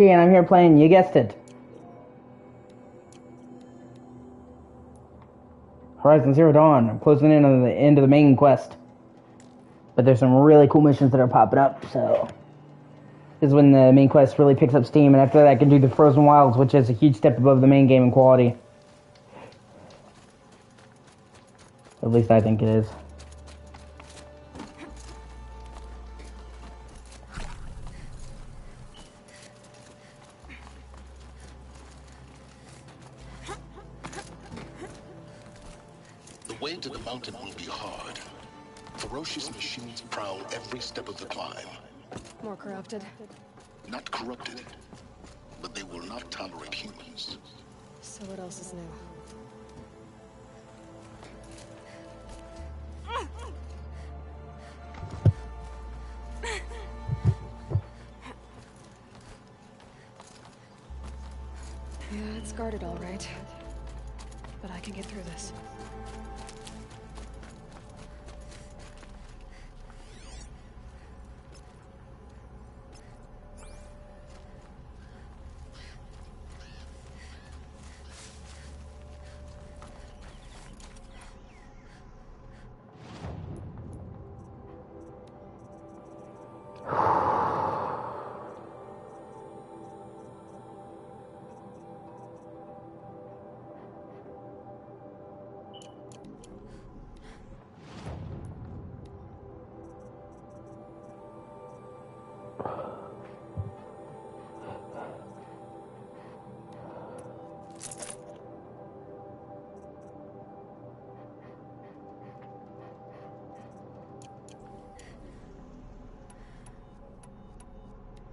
And I'm here playing, you guessed it, Horizon Zero Dawn. I'm closing in on the end of the main quest. But there's some really cool missions that are popping up, so... This is when the main quest really picks up steam, and after that I can do the Frozen Wilds, which is a huge step above the main game in quality. At least I think it is. The way to the mountain will be hard. Ferocious machines prowl every step of the climb. More corrupted? Not corrupted, but they will not tolerate humans. So what else is new? Yeah, it's guarded all right. But I can get through this.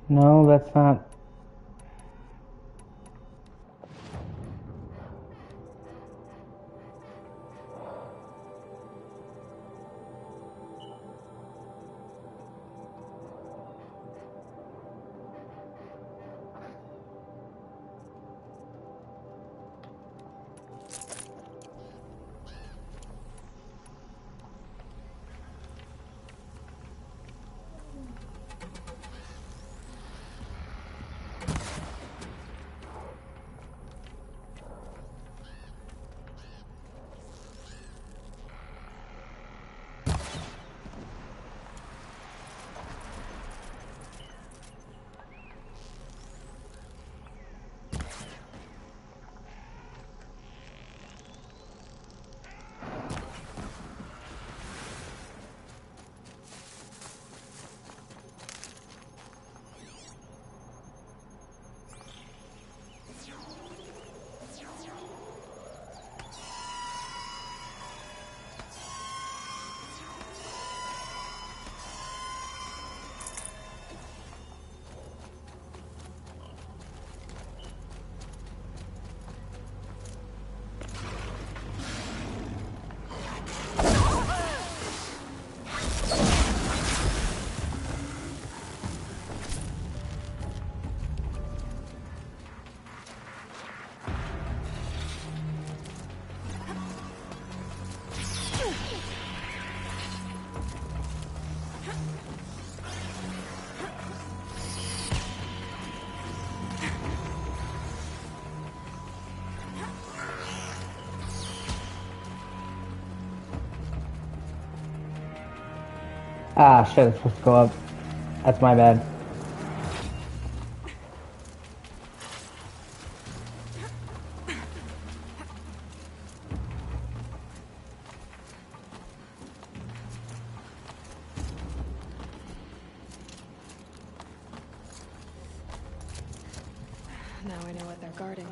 No, that's not... Ah, shit, it's supposed to go up. That's my bad. Now I know what they're guarding.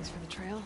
these for the trail.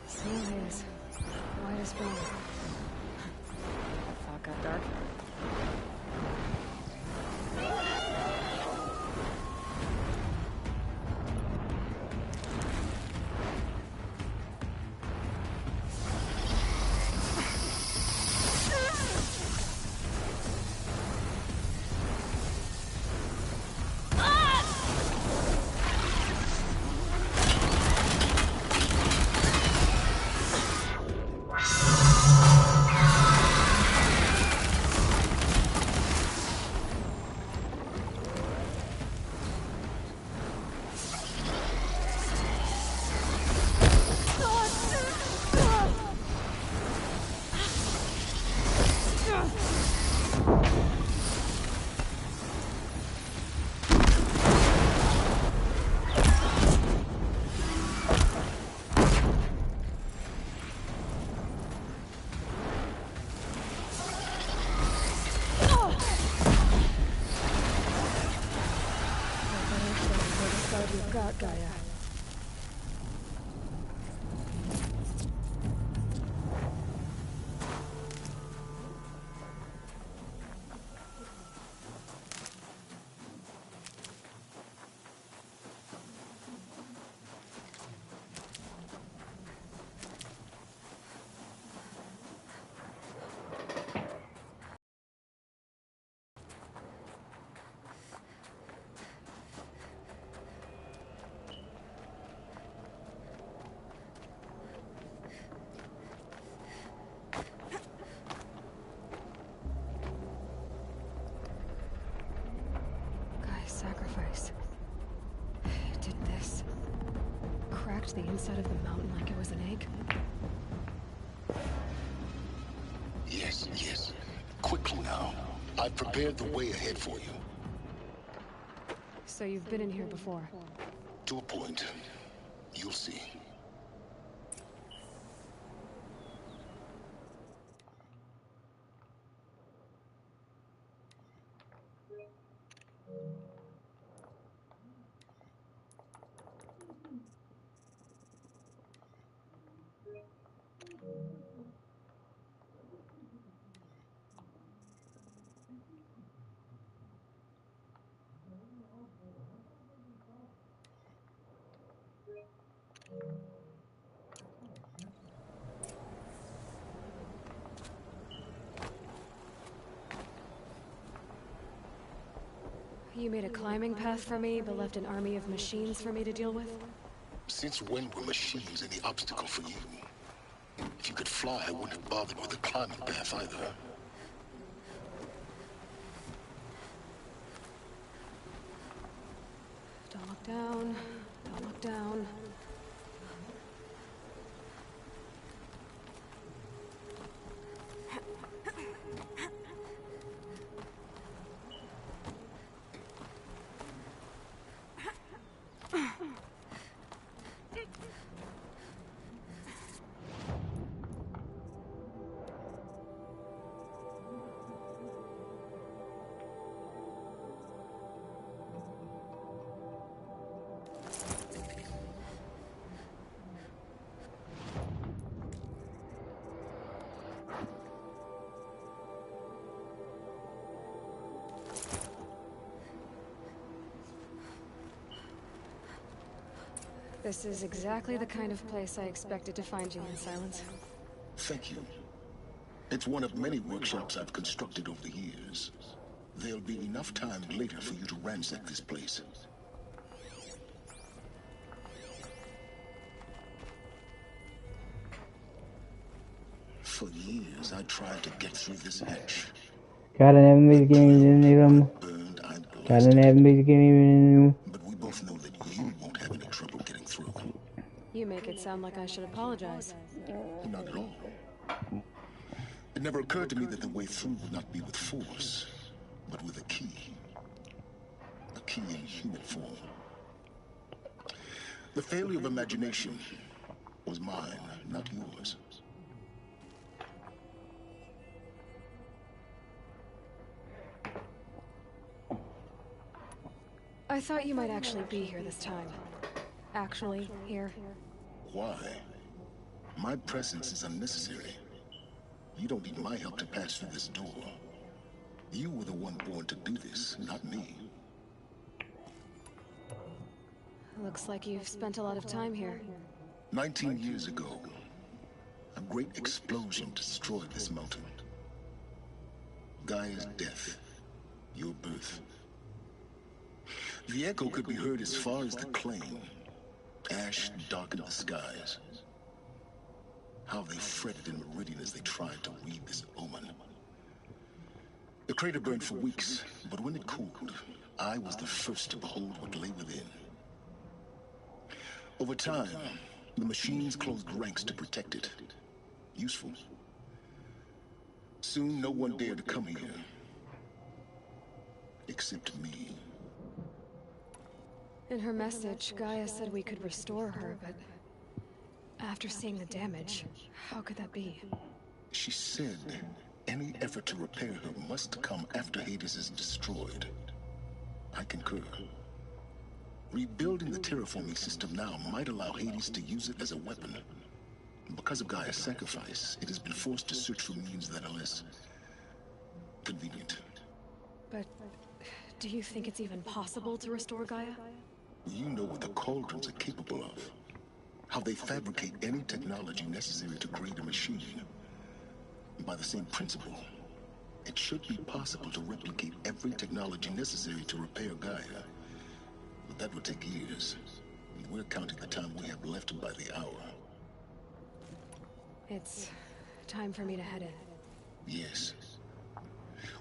Same haze. White as bone. Thought got dark. Got Gaia. Sacrifice. It did this. Cracked the inside of the mountain like it was an egg. Yes, yes. Quickly now. I've prepared the way ahead for you. So you've been in here before? To a point. You'll see. You made a climbing path for me, but left an army of machines for me to deal with? Since when were machines any obstacle for you? If you could fly, I wouldn't have bothered with the climbing path either. Don't look down. Don't look down. This is exactly the kind of place I expected to find you in, Silence. Thank you. It's one of many workshops I've constructed over the years. There'll be enough time later for you to ransack this place. years I tried to get through this hatch. Gotta never be the game, didn't need them. Burned, I Gotta blasted. never be the game. But we both know that you won't have any trouble getting through. You make it sound like I should apologize. Not at all. It never occurred to me that the way through would not be with force, but with a key. A key in human form. The failure of imagination was mine, not yours. I thought you might actually be here this time. Actually, here. Why? My presence is unnecessary. You don't need my help to pass through this door. You were the one born to do this, not me. Looks like you've spent a lot of time here. 19 years ago, a great explosion destroyed this mountain. Gaia's death, your birth. The echo could be heard as far as the claim. Ash darkened the skies. How they fretted in Meridian as they tried to read this omen. The crater burned for weeks, but when it cooled, I was the first to behold what lay within. Over time, the machines closed ranks to protect it. Useful. Soon, no one dared to come here. Except me. In her message, Gaia said we could restore her, but after seeing the damage, how could that be? She said any effort to repair her must come after Hades is destroyed. I concur. Rebuilding the terraforming system now might allow Hades to use it as a weapon. Because of Gaia's sacrifice, it has been forced to search for means that are less convenient. But do you think it's even possible to restore Gaia? You know what the cauldrons are capable of. How they fabricate any technology necessary to create a machine. By the same principle, it should be possible to replicate every technology necessary to repair Gaia. But that would take years. And we're counting the time we have left by the hour. It's time for me to head in. Yes.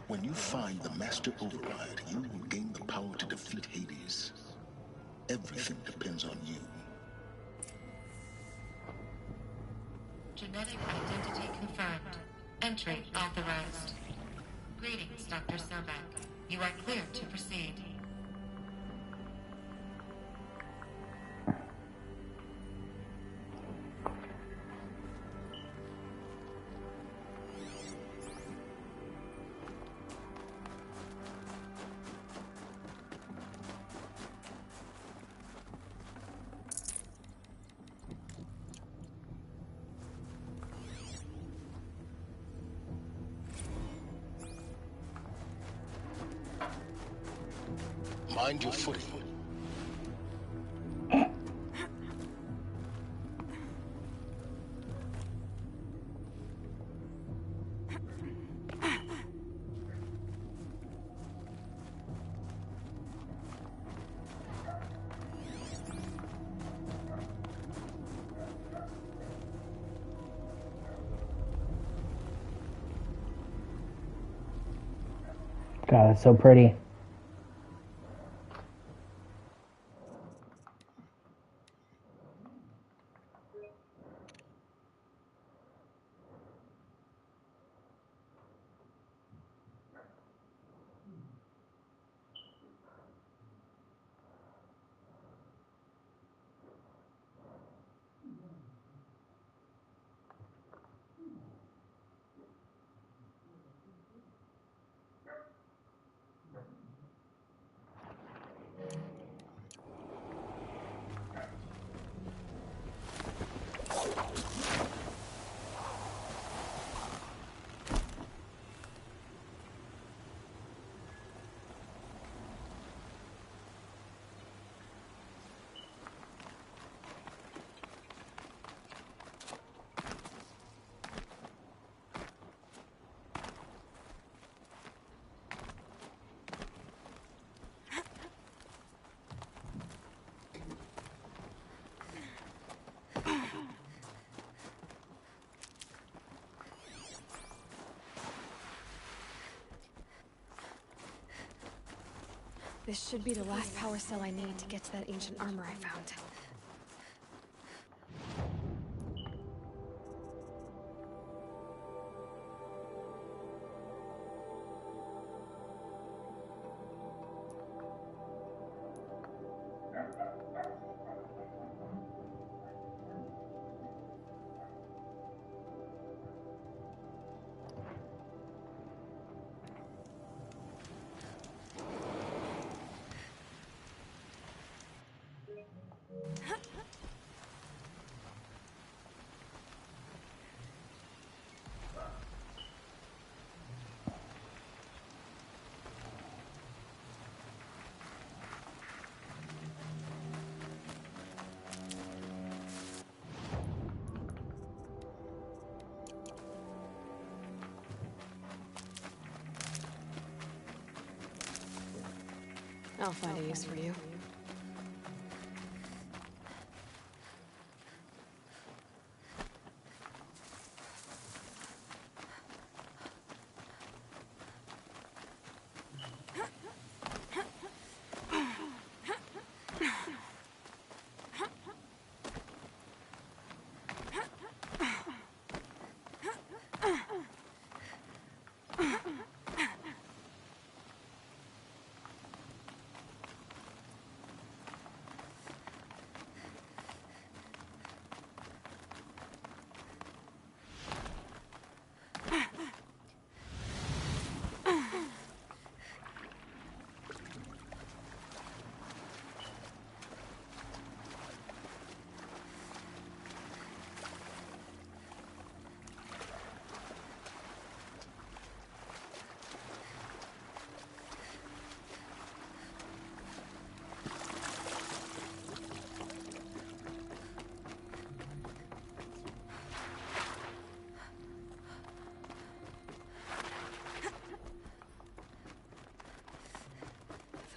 When you find the Master Override, you will gain the power to defeat Hades. Everything depends on you. Genetic identity confirmed. Entry authorized. Greetings, Dr. Sobek. You are cleared to proceed. Mind your footing. God, that's so pretty. This should be the last power cell I need to get to that ancient armor I found. I'll find a use for you.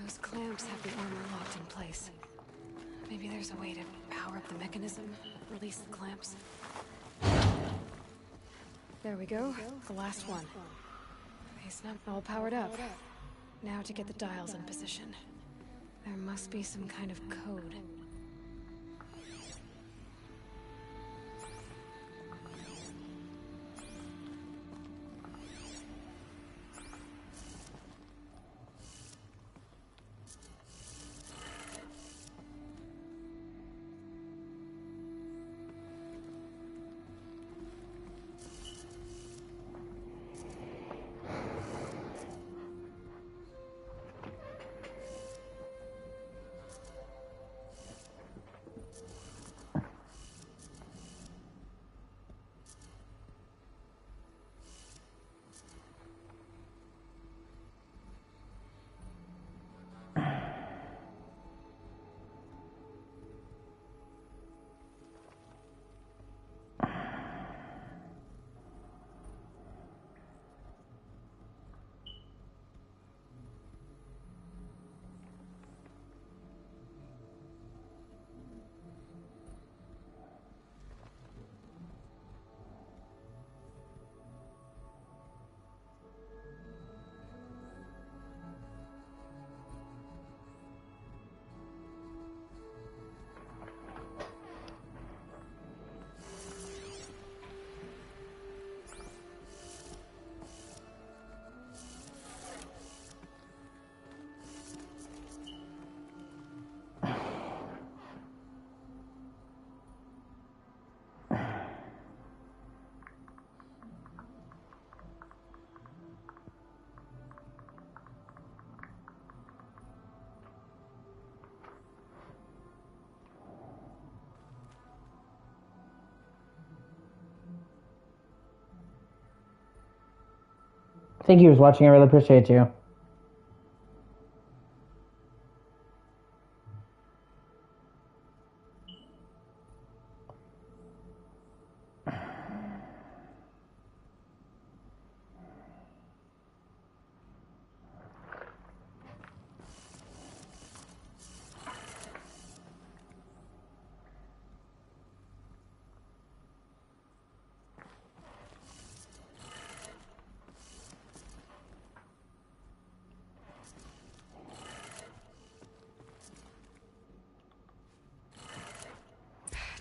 Those clamps have the armor locked in place. Maybe there's a way to power up the mechanism, release the clamps. There we go, the last one. He's not all powered up. Now to get the dials in position. There must be some kind of code. Thank you for watching. I really appreciate you.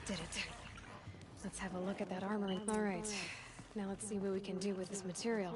Did it. Let's have a look at that armory. All right. Now let's see what we can do with this material.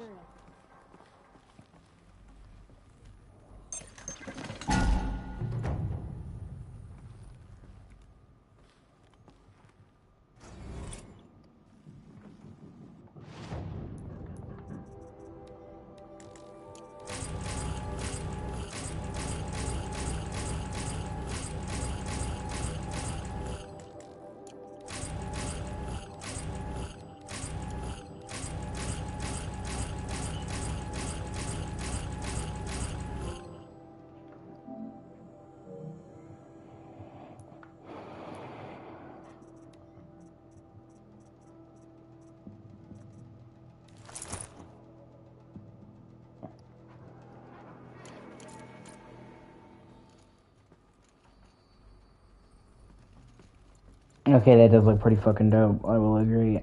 Okay, that does look pretty fucking dope. I will agree.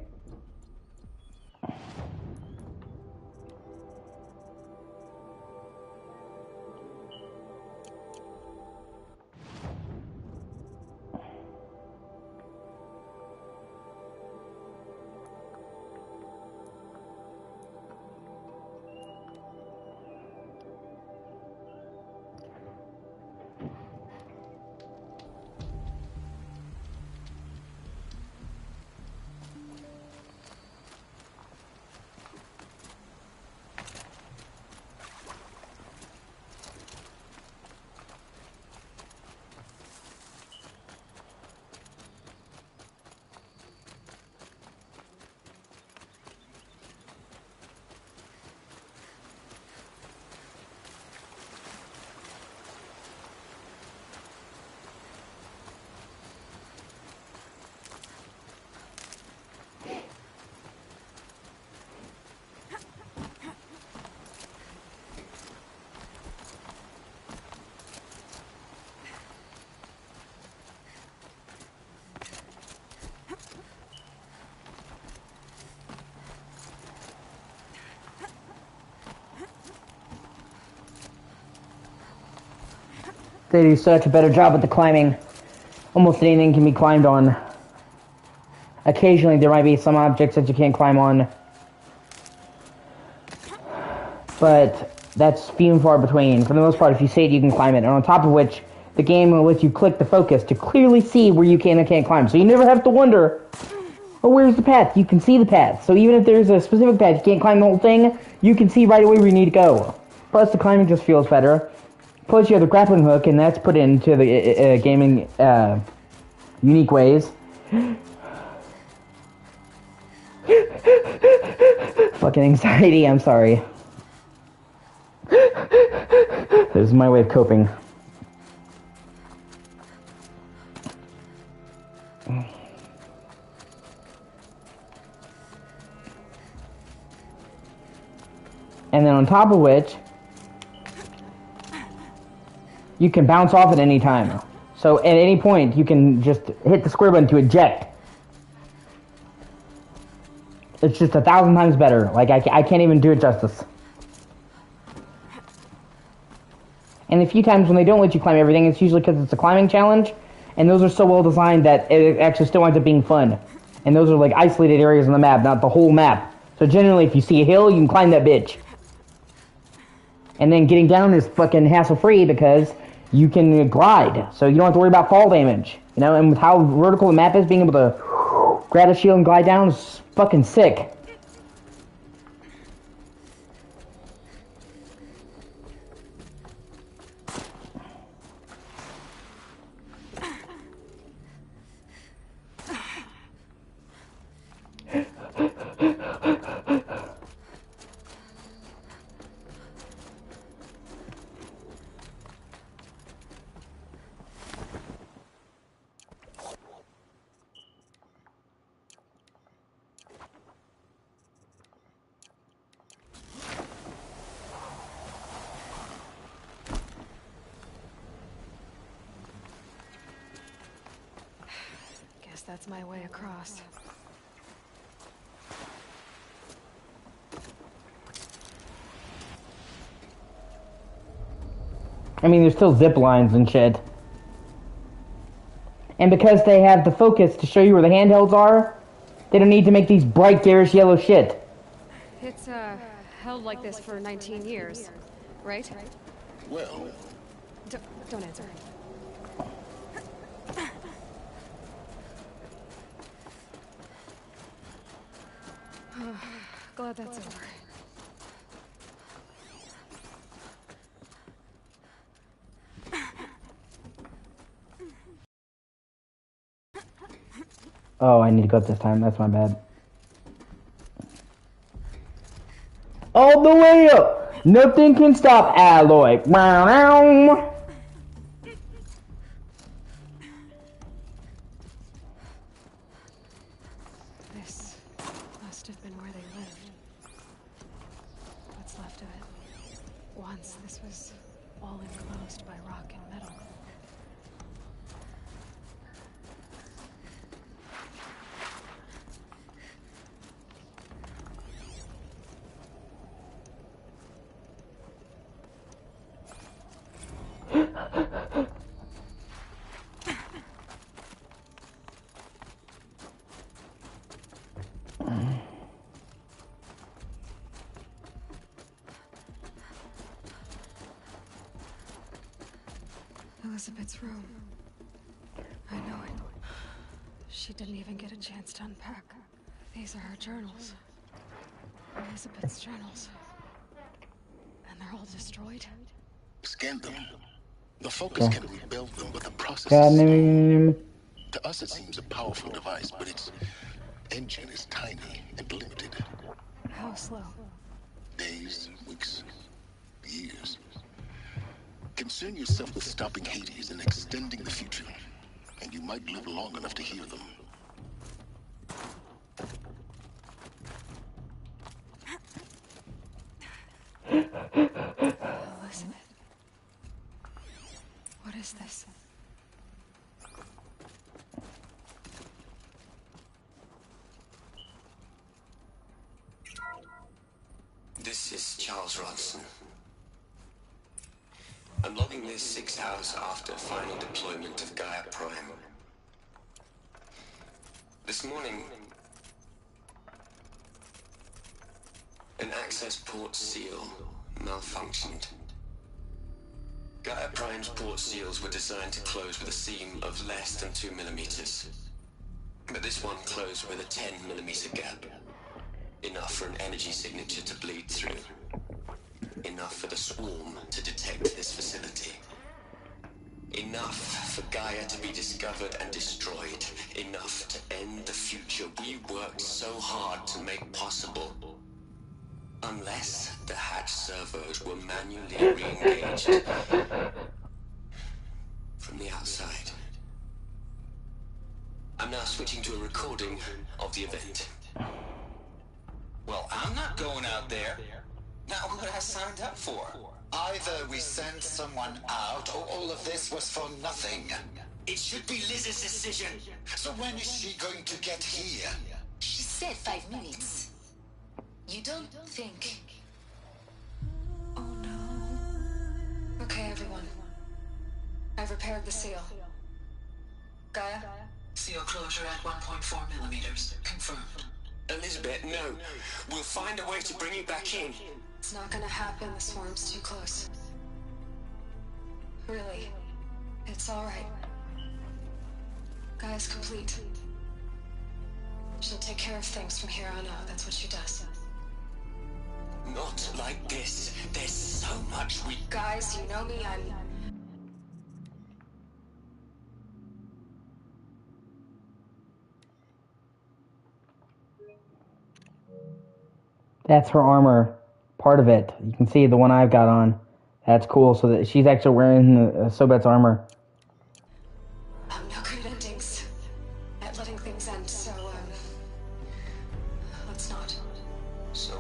They do such a better job with the climbing. Almost anything can be climbed on. Occasionally there might be some objects that you can't climb on. But that's few and far between. For the most part, if you see it, you can climb it. And on top of which, the game will let you click the focus to clearly see where you can and can't climb. So you never have to wonder, oh, where's the path? You can see the path. So even if there's a specific path, you can't climb the whole thing, you can see right away where you need to go. Plus, the climbing just feels better. Plus, you have the grappling hook, and that's put into the gaming unique ways. Fucking anxiety, I'm sorry. This is my way of coping. And then on top of which, you can bounce off at any time. So at any point, you can just hit the square button to eject. It's just 1,000 times better. Like, I can't even do it justice. And a few times when they don't let you climb everything, it's usually because it's a climbing challenge. And those are so well designed that it actually still winds up being fun. And those are like isolated areas on the map, not the whole map. So generally, if you see a hill, you can climb that bitch. And then getting down is fucking hassle-free because you can glide, so you don't have to worry about fall damage. You know, and with how vertical the map is, being able to grab a shield and glide down is fucking sick. That's my way across. I mean, there's still zip lines and shit. And because they have the focus to show you where the handhelds are, they don't need to make these bright, garish yellow shit. It's, held like this for 19 years, right? Well, Don't answer. Glad that's over. Oh, I need to go up this time. That's my bad. All the way up! Nothing can stop Alloy. This must have been where they lived. What's left of it. Once this was all enclosed by rock and metal. Elizabeth's room. I know it. She didn't even get a chance to unpack. These are her journals. Elizabeth's journals. And they're all destroyed? scan them. The focus can rebuild them, but the process God is slow. name. To us, it seems a powerful device, but its engine is tiny and limited. How slow? Days, weeks, years. Concern yourself with stopping Hades and extending the future, and you might live long enough to hear them. Elizabeth. What is this? This is Charles Ronson. I'm logging this 6 hours after final deployment of Gaia Prime. This morning, an access port seal malfunctioned. Gaia Prime's port seals were designed to close with a seam of less than 2 millimeters. But this one closed with a 10 millimeter gap. Enough for an energy signature to bleed through. Enough for the swarm to detect this facility. Enough for Gaia to be discovered and destroyed. Enough to end the future we worked so hard to make possible. Unless the hatch servos were manually re-engaged from the outside. I'm now switching to a recording of the event. Well, I'm not going out there. Not what I signed up for. Either we send someone out, or all of this was for nothing. It should be Liz's decision. So when is she going to get here? She said 5 minutes. You don't think... Oh no. Okay, everyone. I've repaired the seal. Gaia? Seal closure at 1.4 millimeters. Confirmed. Elizabeth, no. We'll find a way to bring you back in. It's not gonna happen, the swarm's too close. Really. It's alright. Gaia's complete. She'll take care of things from here on out, that's what she does. Not like this. There's so much we... Guys, you know me, I'm... That's her armor, part of it. You can see the one I've got on. That's cool, so that she's actually wearing Sobet's armor. I'm no good at endings. At letting things end, so, let's not. So...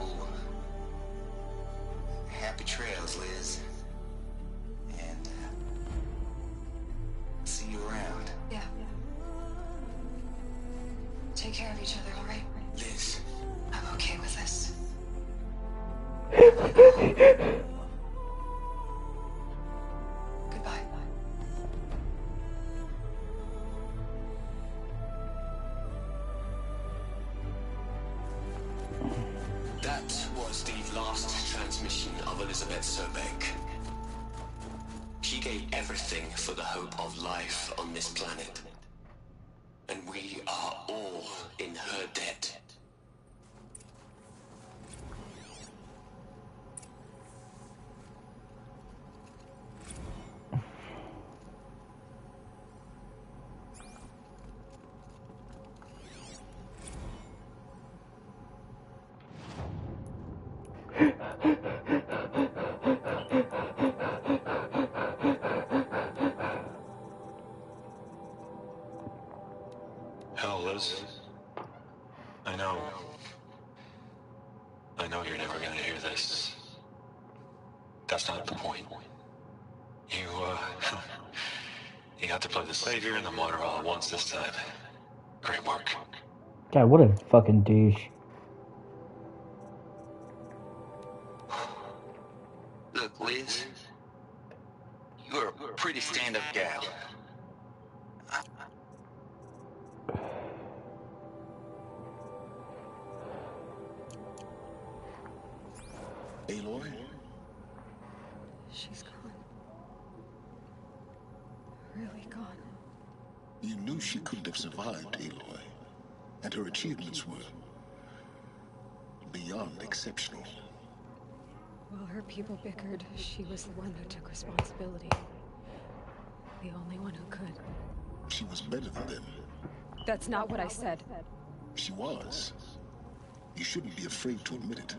happy trails, Liz. And... see you around. Yeah. Take care of each other, alright? Liz. I'm okay with this. Goodbye. transmission of Elizabeth Sobek. She gave everything for the hope of life on this planet. And we are all in her debt. Hell, Liz. I know you're never gonna hear this. That's not the point. You, you got to play the savior and the martyr all at once this time. Great work. God, what a fucking douche. Look, Liz, you're a pretty stand-up gal. Aloy? She's gone. Really gone. You knew she couldn't have survived, Aloy. And her achievements were beyond exceptional. While her people bickered, she was the one who took responsibility. The only one who could. She was better than them. That's not what I said. She was. You shouldn't be afraid to admit it.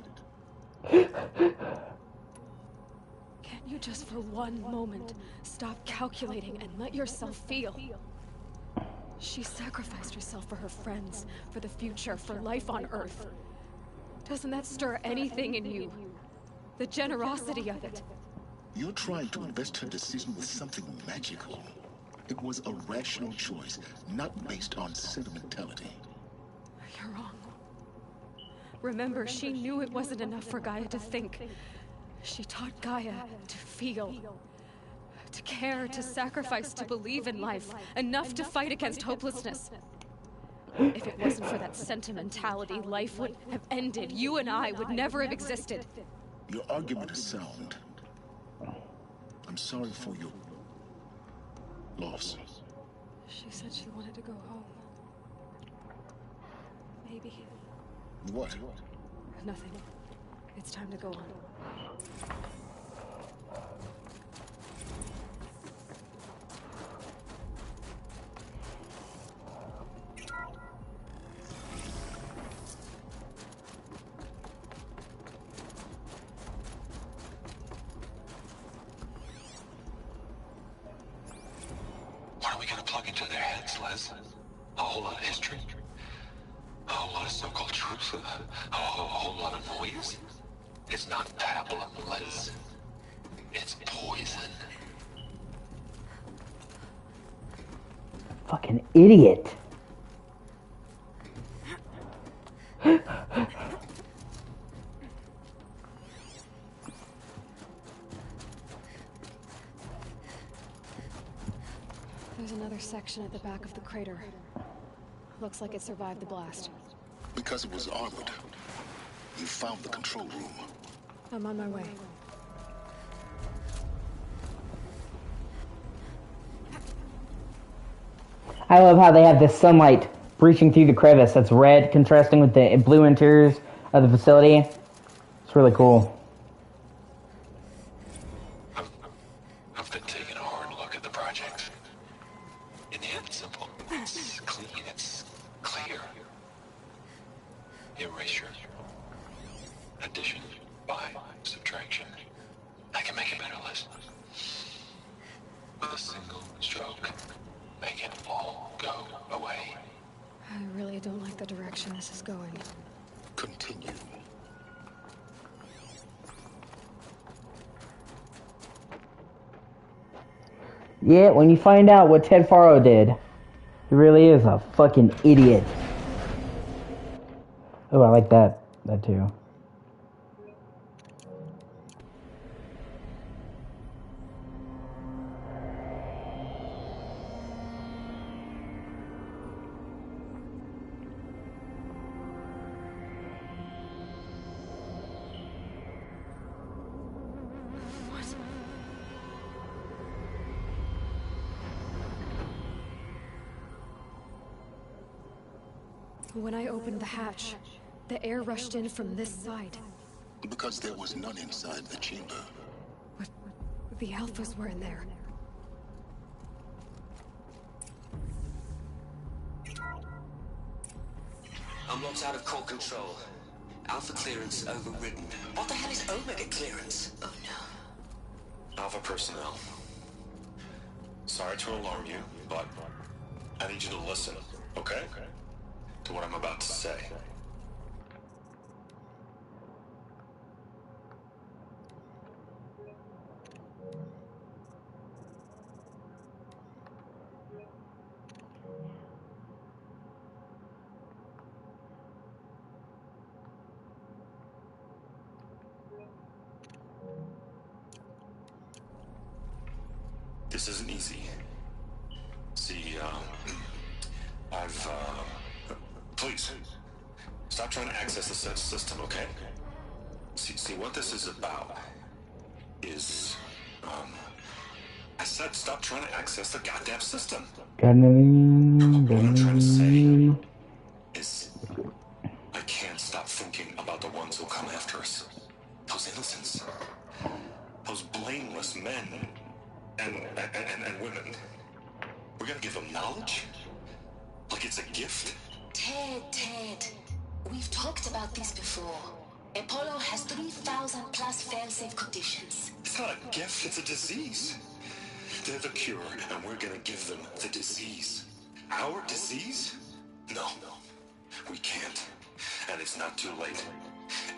Can't you just for one moment stop calculating and let yourself feel? She sacrificed herself for her friends, for the future, for life on Earth. Doesn't that stir anything in you? The generosity of it. You're trying to invest her decision with something magical. It was a rational choice, not based on sentimentality. You're wrong. Remember, she knew it wasn't enough for Gaia to think. She taught Gaia to feel. To care, to sacrifice, to believe in life. Enough to fight against hopelessness. If it wasn't for that sentimentality, life would have ended. You and I would never have existed. Your argument is sound. I'm sorry for your loss. She said she wanted to go home. Maybe. What? Nothing. It's time to go on. What are we gonna plug into their heads, Les? A whole lot of history? A whole lot of so-called truth? A whole lot of noise? It's not pablum, Les. It's poison. Fucking idiot. There's another section at the back of the crater. Looks like it survived the blast. Because it was armored. You found the control room. I'm on my way. I love how they have this sunlight breaching through the crevice that's red, contrasting with the blue interiors of the facility. It's really cool. I've been taking a hard look at the project. In the end, it's simple. It's clean. It's clear. Erasure. Addition. By. Subtraction. I can make it better, Liz. With a single stroke. Make it all go away. I really don't like the direction this is going. Continue. Yeah, when you find out what Ted Faro did, he really is a fucking idiot. Oh, I like that too. When I opened the hatch, the air rushed in from this side. Because there was none inside the chamber. But the Alphas were in there. I'm locked out of core control. Alpha clearance overridden. What the hell is Omega clearance? Oh no. Alpha personnel. Sorry to alarm you, but I need you to listen, okay? To what I'm about to say. This isn't easy. See, please, stop trying to access the system, okay? See, what this is about is, I said stop trying to access the goddamn system. What I'm trying to say is, I can't stop thinking about the ones who'll come after us. Those innocents. Those blameless men. And women. We're gonna give them knowledge? Like it's a gift? Ted. We've talked about this before. Apollo has 3,000 plus fail-safe conditions. It's not a gift, it's a disease. They're the cure, and we're gonna give them the disease. Our disease? No. We can't. And it's not too late.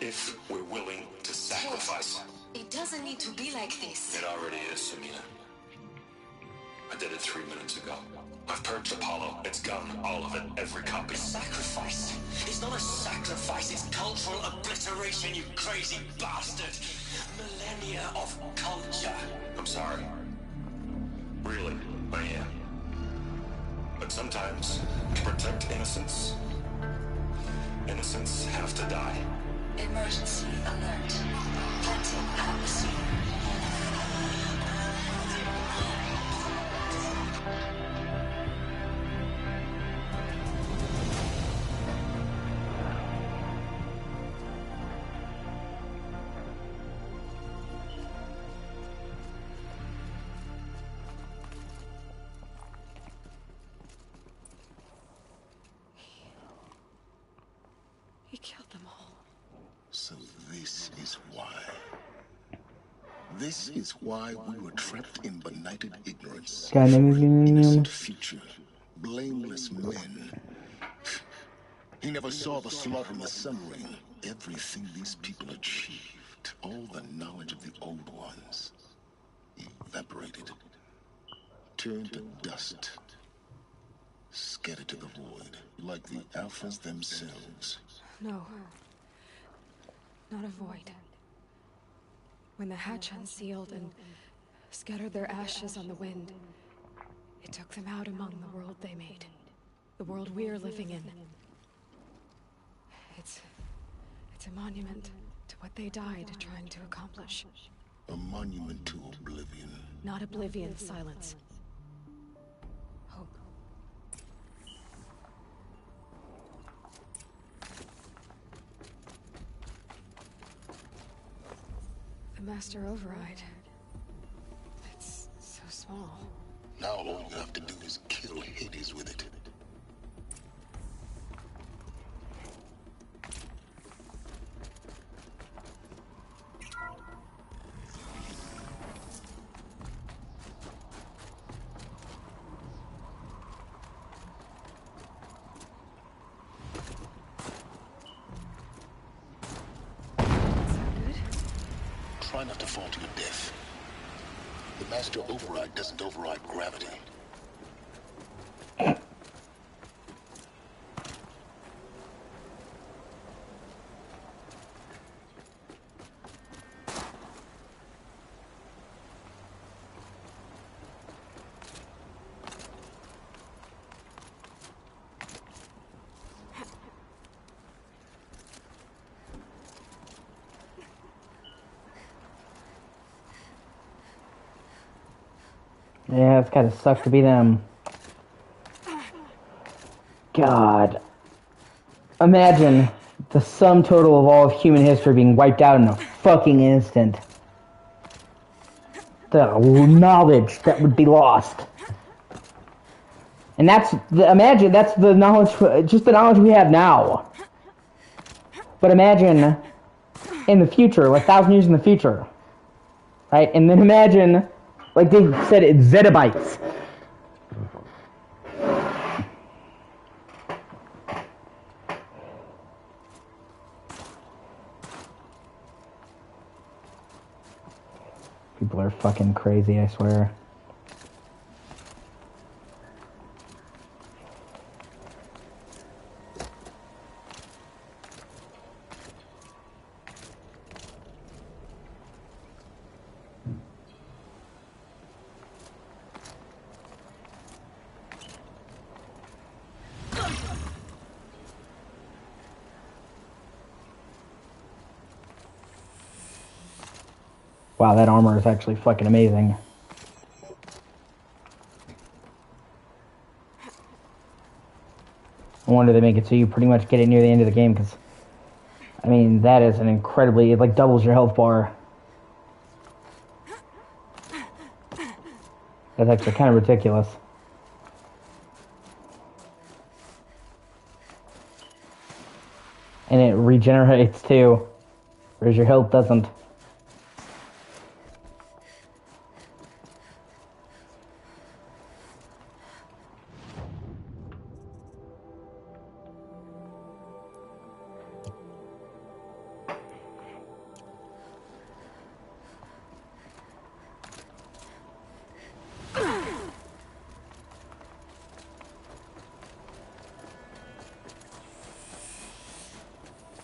If we're willing to sacrifice. Ted, it doesn't need to be like this. It already is, Samina. I did it 3 minutes ago. I've purged Apollo. It's gone. All of it. Every copy. Sacrifice? It's not a sacrifice, it's cultural obliteration, you crazy bastard! Millennia of culture. I'm sorry. Really, I am. But sometimes, to protect innocence, innocents have to die. Emergency alert. Planting at the scene. He killed them all. So this is why. This is why we were trapped in benighted ignorance. Innocent future. Blameless men. He never saw the slaughter in the submarine. Everything these people achieved. All the knowledge of the old ones. Evaporated. Turned to dust. Scattered to the void. Like the Alphas themselves. No. Not a void. When the hatch unsealed and scattered their ashes on the wind, it took them out among the world they made. The world we're living in. It's a monument to what they died trying to accomplish. A monument to oblivion. Not oblivion, silence. Hope. The Master Override. It's so small. Now all you have to do is kill Hades with it. Try not to fall to your death. The Master Override doesn't override gravity. Yeah, it's gotta suck to be them. God. Imagine the sum total of all of human history being wiped out in a fucking instant. The knowledge that would be lost. And imagine that's the knowledge, just the knowledge we have now. But imagine in the future, like 1,000 years in the future. Right? And then imagine, like they said, it's zettabytes. People are fucking crazy, I swear. Wow, that armor is actually fucking amazing. No wonder they make it so you pretty much get it near the end of the game, because, I mean, that is an incredibly, it like doubles your health bar. That's actually kind of ridiculous. And it regenerates too, whereas your health doesn't.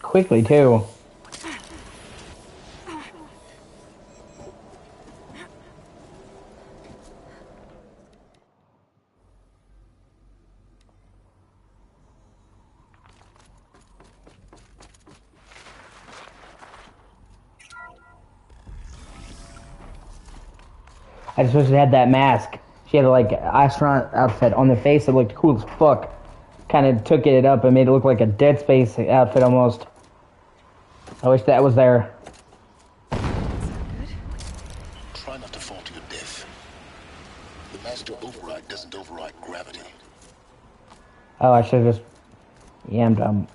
Quickly too. I just wish it had that mask. She had like an astronaut outfit on the face that looked cool as fuck. Kind of took it up and made it look like a Dead Space outfit almost. I wish that was there. Try not to fall to your death. The master override doesn't override gravity. Oh, I should have just... Yeah, I'm dumb.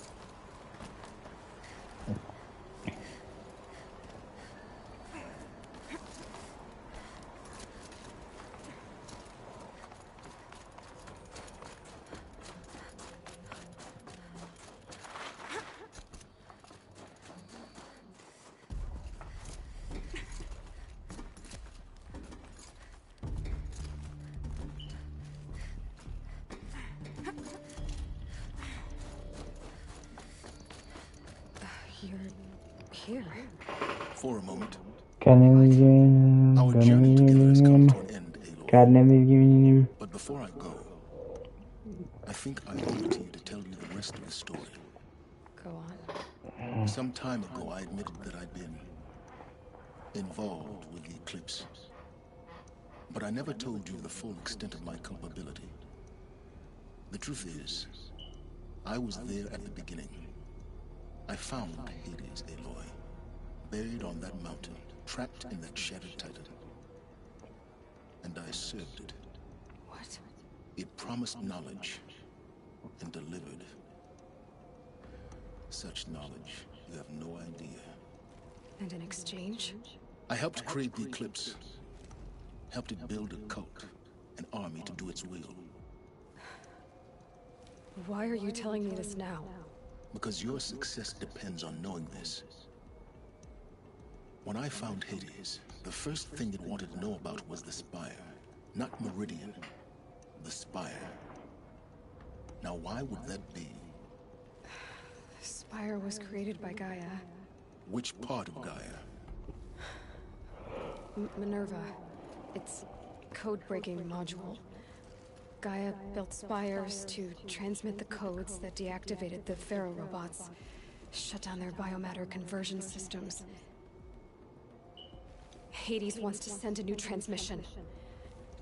You're here. For a moment. Our journey together has come to an end, Aloy. But before I go, I think I owe it to you to tell you the rest of the story. Go on. Some time ago, I admitted that I'd been involved with the eclipse. But I never told you the full extent of my culpability. The truth is, I was there at the beginning. I found Hades, Aloy, buried on that mountain, trapped in that shattered titan. And I served it. What? It promised knowledge and delivered. Such knowledge, you have no idea. And in exchange? I helped create the eclipse. Helped it build a cult, an army to do its will. Why are you telling me this now? Because your success depends on knowing this. When I found Hades, the first thing it wanted to know about was the Spire. Not Meridian. The Spire. Now why would that be? The Spire was created by Gaia. Which part of Gaia? Minerva. It's code-breaking module. Gaia built spires to transmit the codes that deactivated the Pharaoh robots, shut down their biomatter conversion systems. Hades wants to send a new transmission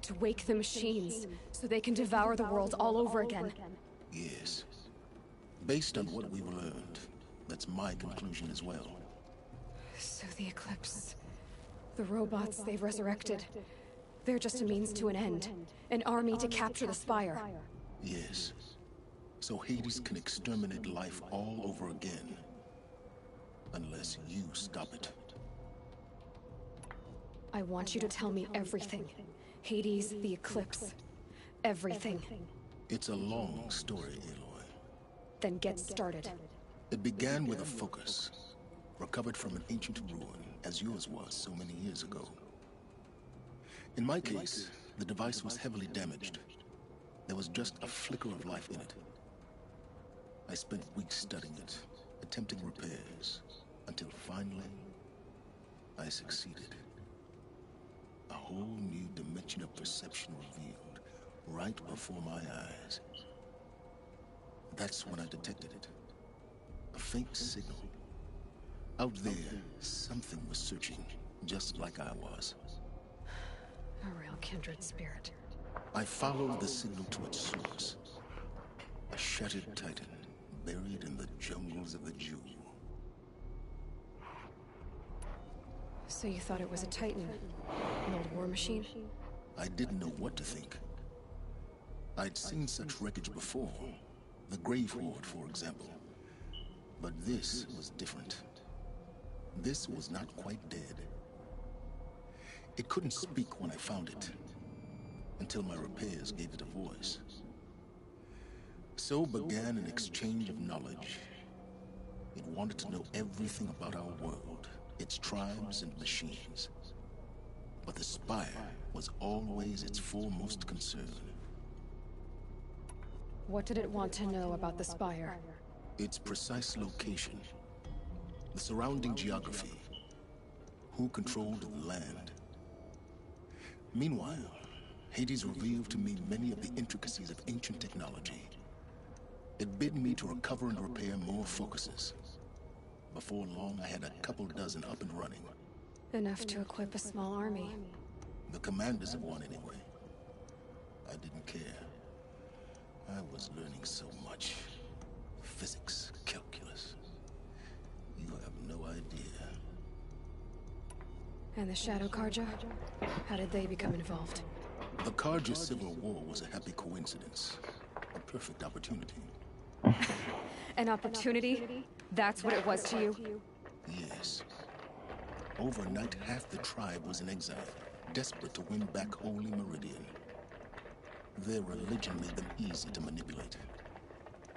to wake the machines so they can devour the world all over again. Yes. Based on what we've learned, that's my conclusion as well. So the Eclipse... The robots they've resurrected... They're just a means to an end. An army to capture the Spire. Yes. So Hades can exterminate life all over again. Unless you stop it. I want you to tell me everything. Hades, the Eclipse. Everything. It's a long story, Aloy. Then get started. It began with a focus. Recovered from an ancient ruin, as yours was so many years ago. In my case, the device was heavily damaged. There was just a flicker of life in it. I spent weeks studying it, attempting repairs, until finally, I succeeded. A whole new dimension of perception revealed, right before my eyes. That's when I detected it. A faint signal. Out there, something was searching, just like I was. A real kindred spirit. I followed the signal to its source. A shattered titan, buried in the jungles of the Jew. So you thought it was a Titan? An old war machine? I didn't know what to think. I'd seen such wreckage before. The Grave Horde, for example. But this was different. This was not quite dead. It couldn't speak when I found it, until my repairs gave it a voice. So began an exchange of knowledge. It wanted to know everything about our world, its tribes and machines. But the Spire was always its foremost concern. What did it want to know about the Spire? Its precise location, the surrounding geography, who controlled the land. Meanwhile, Hades revealed to me many of the intricacies of ancient technology. It bid me to recover and repair more focuses. Before long, I had a couple dozen up and running. Enough to equip a small army. The commanders of one, anyway. I didn't care. I was learning so much. Physics, calculus. You have no idea. And the Shadow Karja? How did they become involved? The Karja Civil War was a happy coincidence. A perfect opportunity. An opportunity? That's what it was to you? Yes. Overnight, half the tribe was in exile, desperate to win back Holy Meridian. Their religion made them easy to manipulate.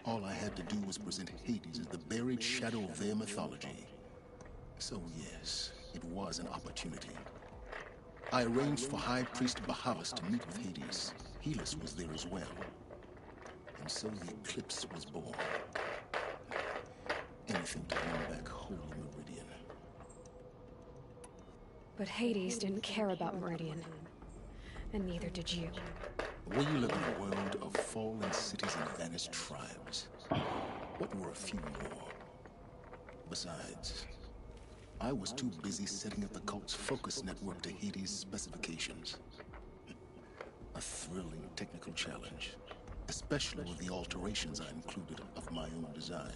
All I had to do was present Hades as the buried shadow of their mythology. So yes, it was an opportunity. I arranged for High Priest Bahavas to meet with Hades. Helis was there as well. And so the Eclipse was born. Anything to win back Holy Meridian. But Hades didn't care about Meridian. And neither did you. We live in a world of fallen cities and vanished tribes. What were a few more? Besides, I was too busy setting up the cult's focus network to Hades' specifications. A thrilling technical challenge, especially with the alterations I included of my own design.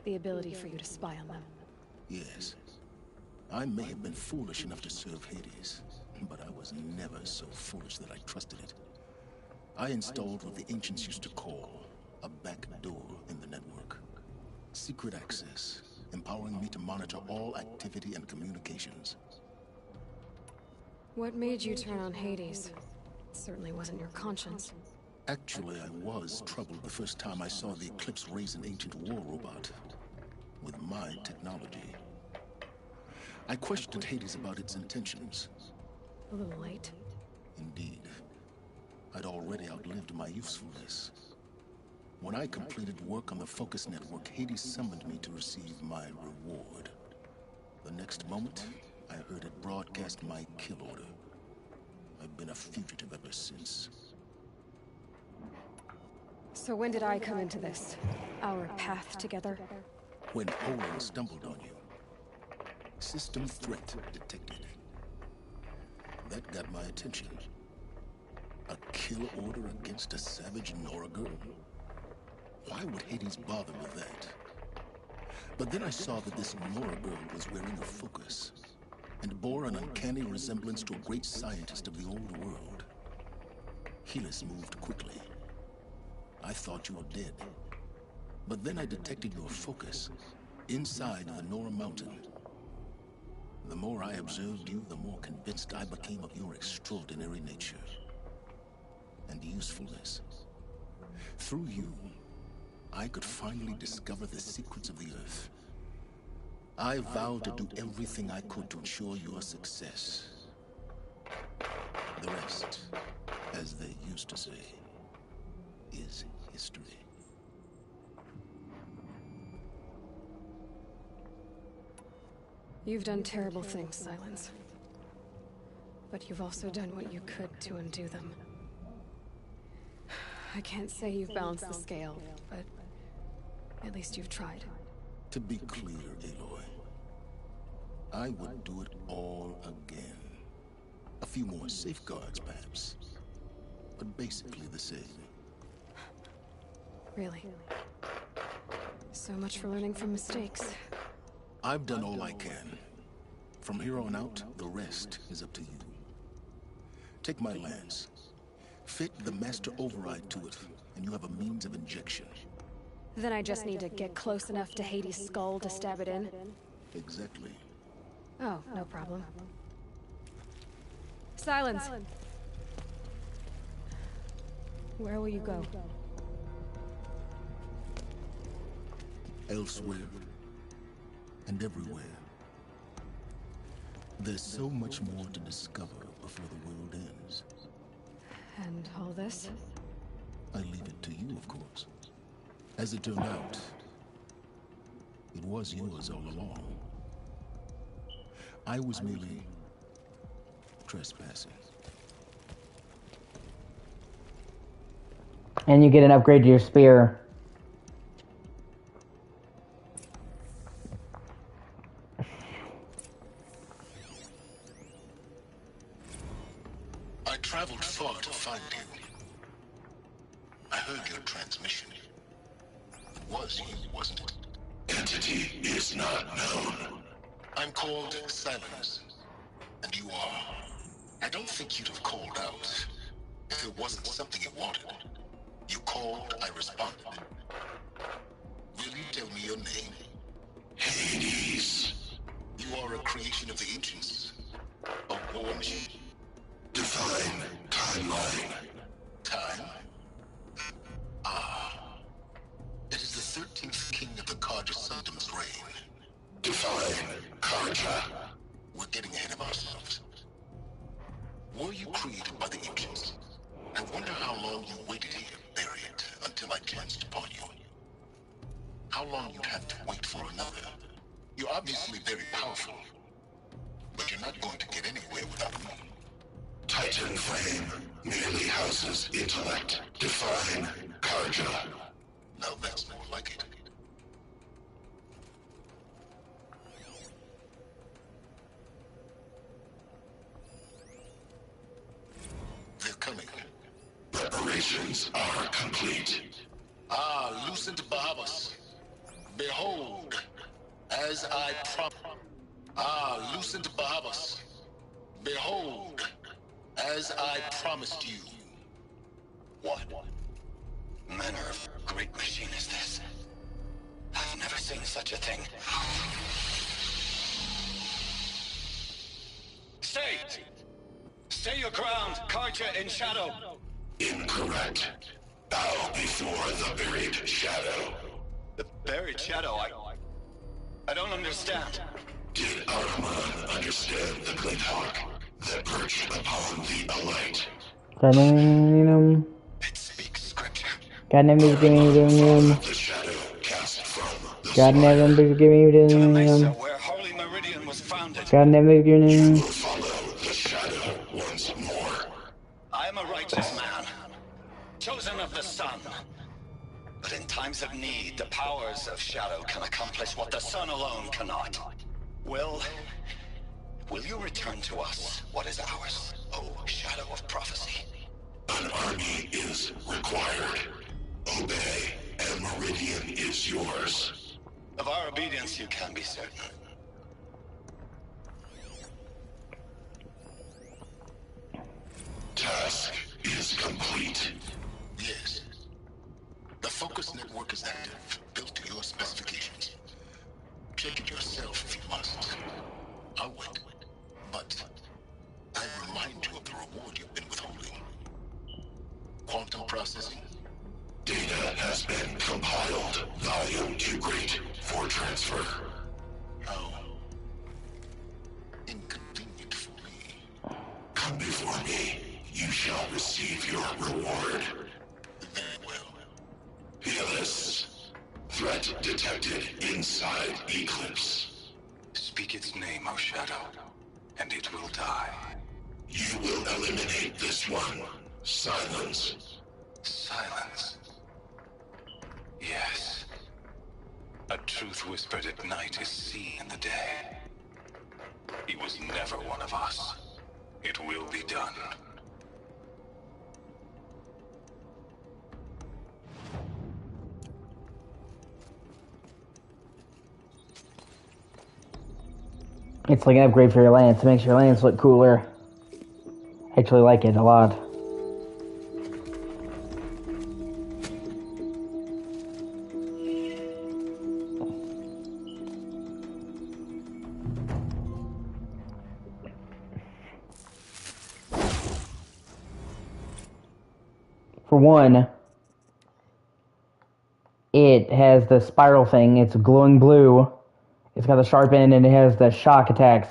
The ability for you to spy on them. Yes. I may have been foolish enough to serve Hades, but I was never so foolish that I trusted it. I installed what the ancients used to call a back door in the network. Secret access, empowering me to monitor all activity and communications. What made you turn on Hades? It certainly wasn't your conscience. Actually, I was troubled the first time I saw the Eclipse raise an ancient war robot with my technology. I questioned Hades about its intentions. A little late. Indeed. I'd already outlived my usefulness. When I completed work on the Focus Network, Hades summoned me to receive my reward. The next moment, I heard it broadcast my kill order. I've been a fugitive ever since. So when did I come into this? Our path together? When Olin stumbled on you. System threat detected. That got my attention. A kill order against a savage Nora girl? Why would Hades bother with that? But then I saw that this Nora girl was wearing a focus and bore an uncanny resemblance to a great scientist of the old world. Helis moved quickly. I thought you were dead. But then I detected your focus inside the Nora mountain. The more I observed you, the more convinced I became of your extraordinary nature and usefulness. Through you, I could finally discover the secrets of the Earth. I vowed to do everything I could to ensure your success. The rest, as they used to say, is history. You've done terrible things, Silence. But you've also done what you could to undo them. I can't say you've balanced the scale, but at least you've tried. To be clear, Aloy, I would do it all again. A few more safeguards, perhaps, but basically the same. Really? So much for learning from mistakes. I've done all I can. From here on out, the rest is up to you. Take my lance. Fit the master override to it, and you have a means of injection. Then I just need to get close enough to Hades' skull to stab it in? Exactly. Oh, no problem. Silence! Where will you go? Elsewhere. And everywhere. There's so much more to discover before the world ends. And all this? I leave it to you, of course. As it turned out, it was yours all along. I was merely trespassing. And you get an upgrade to your spear. I traveled far to find you. I heard your transmission. It was you, wasn't it? Entity is not known. I'm called Silence, and you are. I don't think you'd have called out if it wasn't something you wanted. You called, I responded. Will you tell me your name? Hades. You are a creation of the ancients. A war machine. Define timeline. Time? Ah. It is the 13th king of the Karja Sanctum's reign. Define Karja. We're getting ahead of ourselves. Were you created by the ancients? I wonder how long you waited here, buried, until I chanced upon you. How long you'd have to wait for another. You're obviously very powerful, but you're not going to get anywhere without me. Titan flame merely houses intellect. Define Karja. Now that's more like it. They're coming. Preparations are complete. Ah, Lucent Bahabas. Behold, as I Ah, Lucent Bahabas. Behold, as I promised you. What manner of great machine is this? I've never seen such a thing. Stay! Stay your ground, Karja in shadow! Incorrect. Bow before the buried shadow. The buried shadow? I don't understand. Did Ahriman understand the Glinthawk that perched upon the alight? It speaks scripture. God never give me The shadow cast from the God never give me To the Mesa, where Holy Meridian was founded. God never give me follow the shadow once more. I am a righteous man, chosen of the sun. But in times of need, the powers of shadow can accomplish what the sun alone cannot. Will you return to us what is ours, O Shadow of Prophecy? An army is required. Obey, The Meridian is yours. Of our obedience, you can be certain. Task is complete. Yes. The focus network is active, built to your specifications. Check it yourself if you must. I'll wait. But I remind you of the reward you've been withholding. Quantum processing? Data has been compiled. Volume too great for transfer. How inconvenient for me. Come before me. You shall receive your reward. Very well. PLS. Threat detected inside Eclipse. Speak its name, O Shadow, and it will die. You will eliminate this one. Silence. Silence. Yes. A truth whispered at night is seen in the day. He was never one of us. It will be done. It's like an upgrade for your lance. It makes your lance look cooler. I actually like it a lot. For one, it has the spiral thing. It's glowing blue. It's got the sharp end, and it has the shock attacks.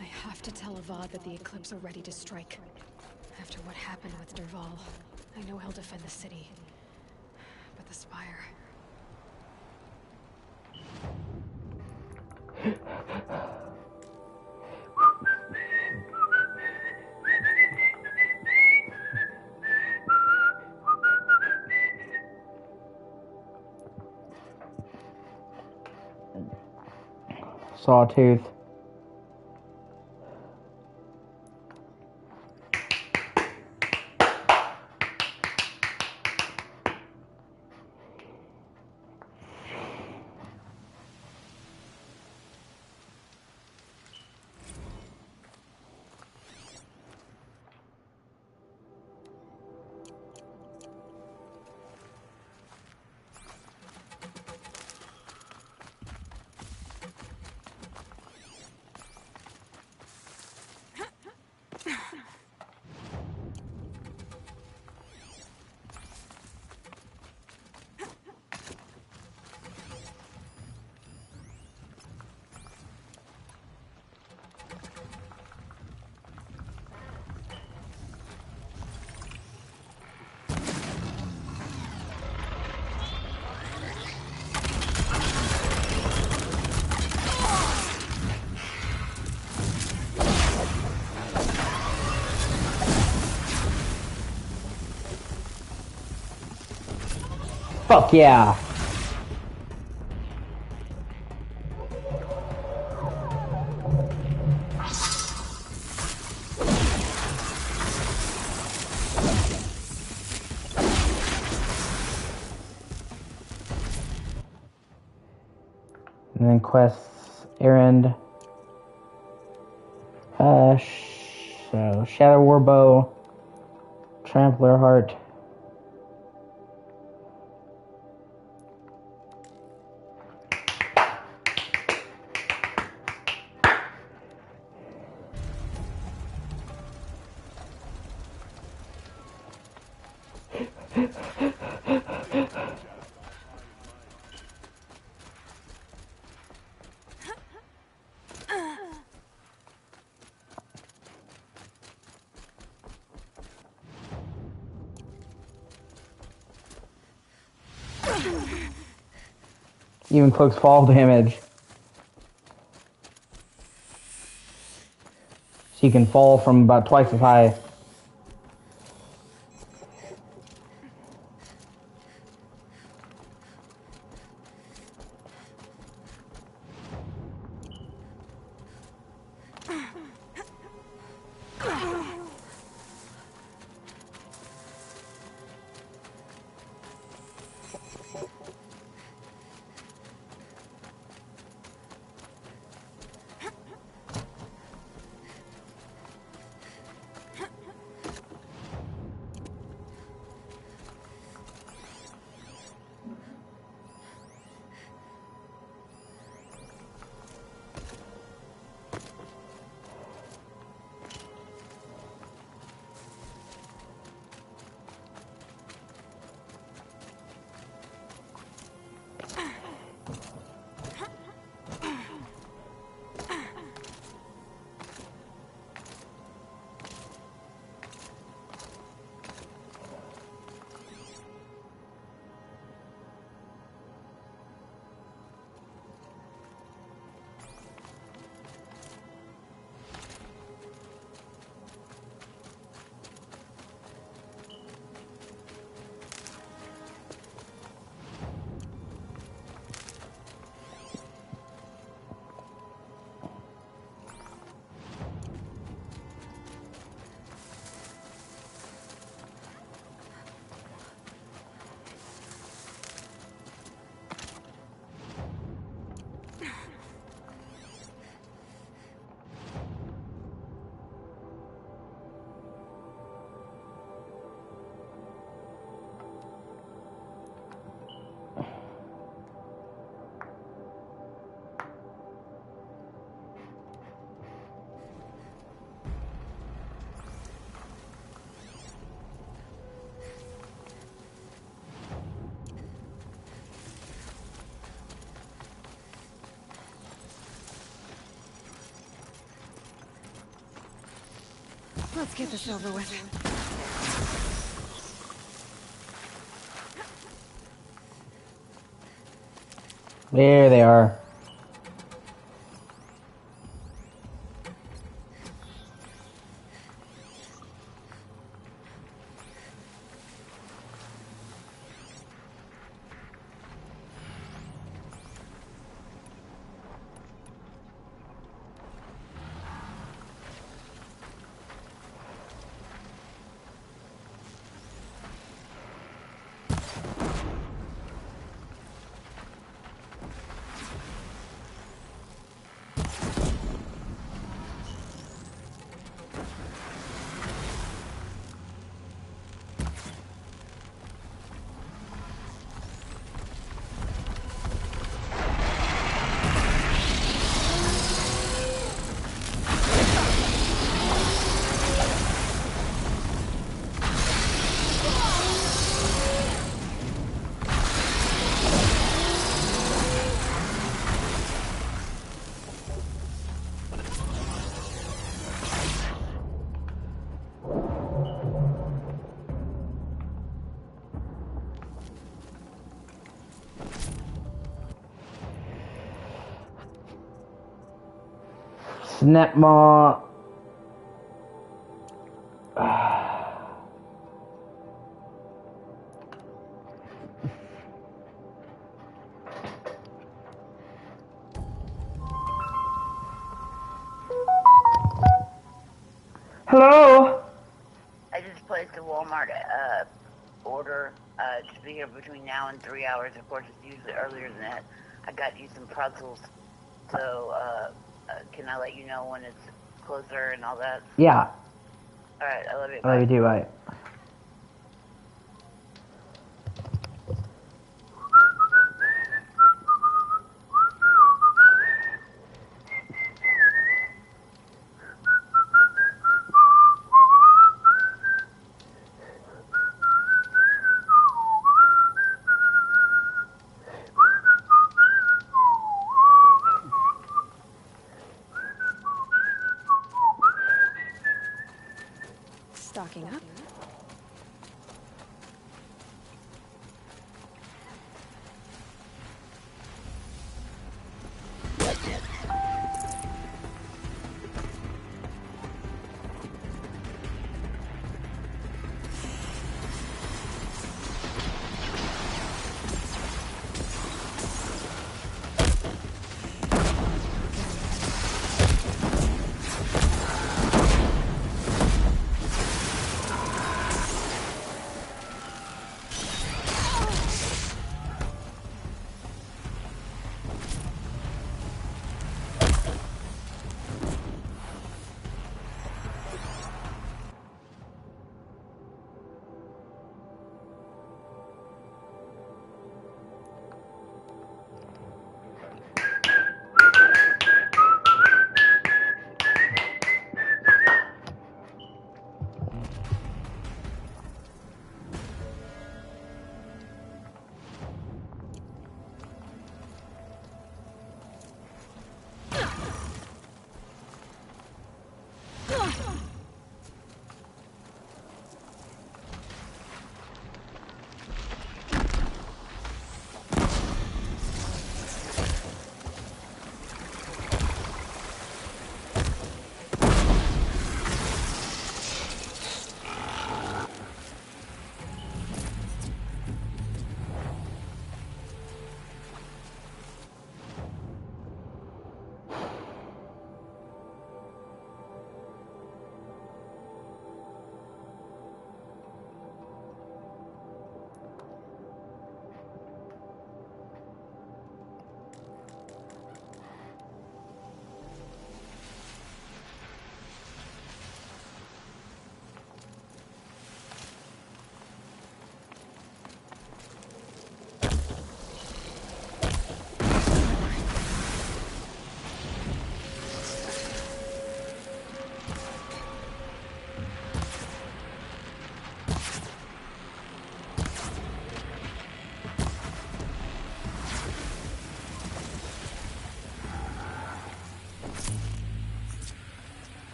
I have to tell Avad that the Eclipse are ready to strike. After what happened with Derval, I know he'll defend the city. But the Spire... Sawtooth. Fuck yeah. And then quests, errand. So Shadow Warbow, Trampler Heart. Even cloaks fall damage. So you can fall from about twice as high. Let's get this over with. There they are. Snapmaw. Hello? I just placed a Walmart order to be here between now and 3 hours. Of course, it's usually earlier than that. I got you some pretzels, so can I let you know when it's closer and all that? Yeah. All right, I love you. I love you too, bye. Stocking up.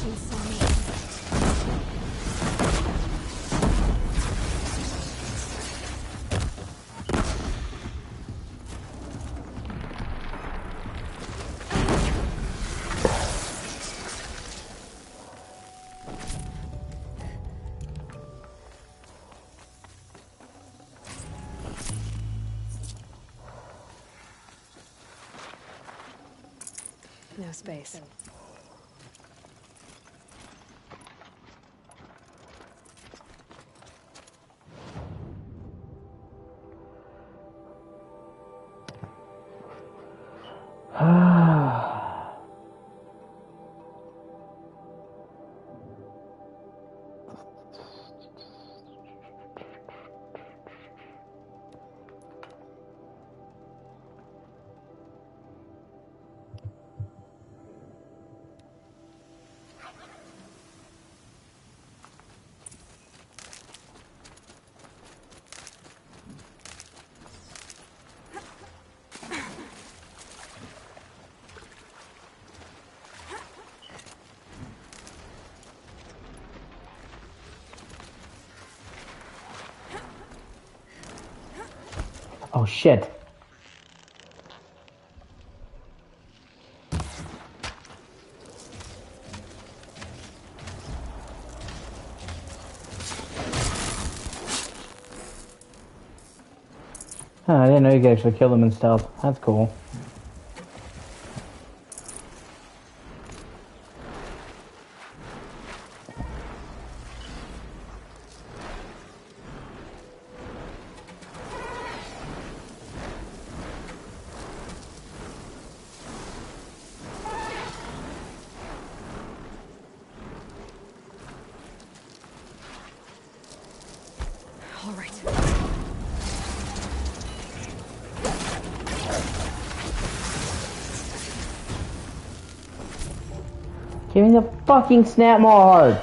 machine saw me. No space. Oh shit. Huh, I didn't know you could actually kill them in stealth. That's cool. All right. Give me the fucking snap more hard.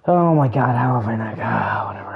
Oh my god, how have I not got whatever.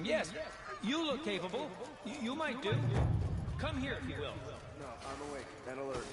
Yes, you look capable. You might do. Come here if you will. No, I'm awake and alert.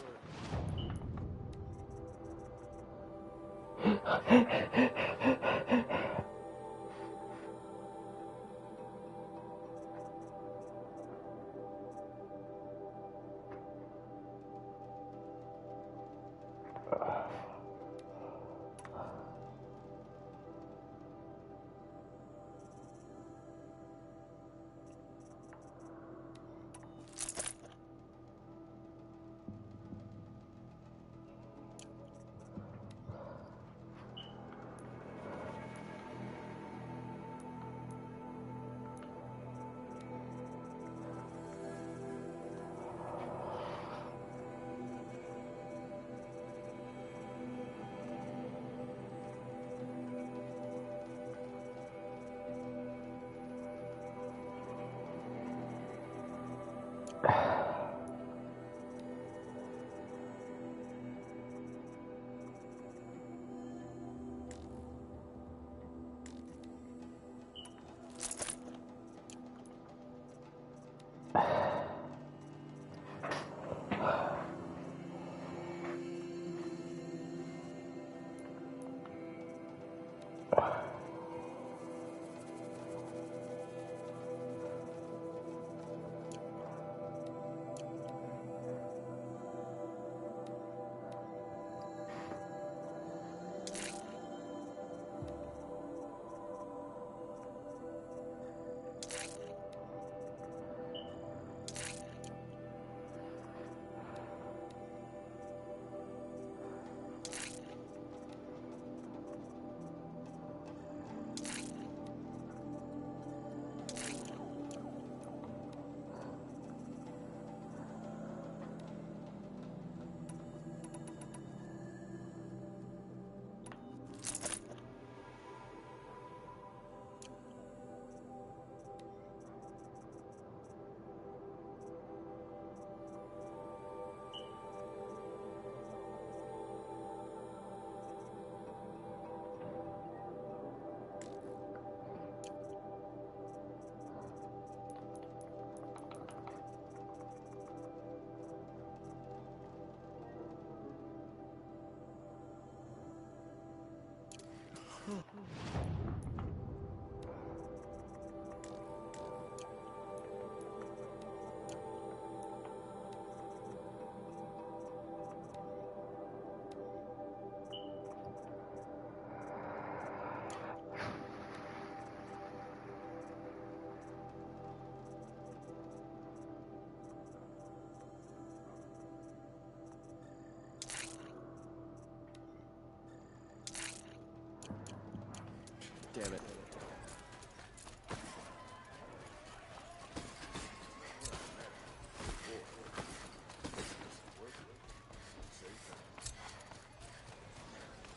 Damn it.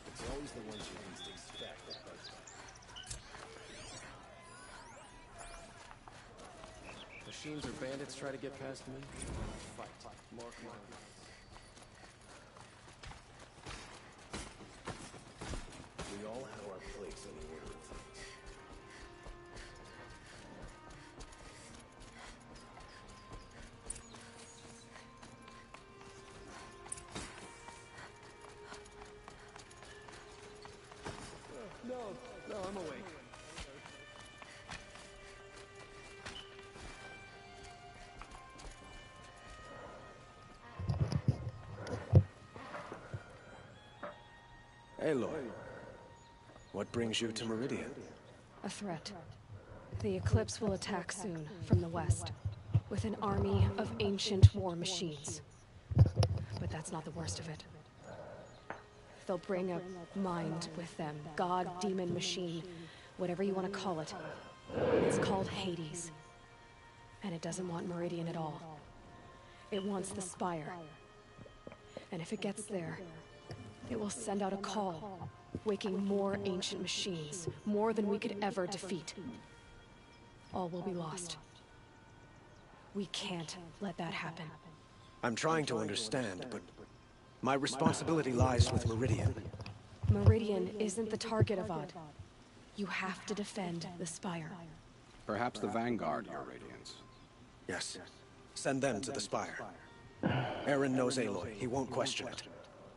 It's always the ones you least expect that buzz. Machines or bandits try to get past me. Fight. Mark my words. We all have our place in the order of things. No, I'm awake. Aloy, what brings you to Meridian? A threat. The Eclipse will attack soon, from the west, with an army of ancient war machines. But that's not the worst of it. They'll bring a mind with them, god, demon, machine, whatever you want to call it. It's called Hades. And it doesn't want Meridian at all. It wants the Spire. And if it gets there, it will send out a call, waking more ancient machines, more than we could ever defeat. All will be lost. We can't let that happen. I'm trying to understand, but my responsibility lies with Meridian. Meridian isn't the target, Avad. You have to defend the Spire. Perhaps the Vanguard, Your Radiance. Yes. Send them to the Spire. Aaron knows Aloy. He won't question it.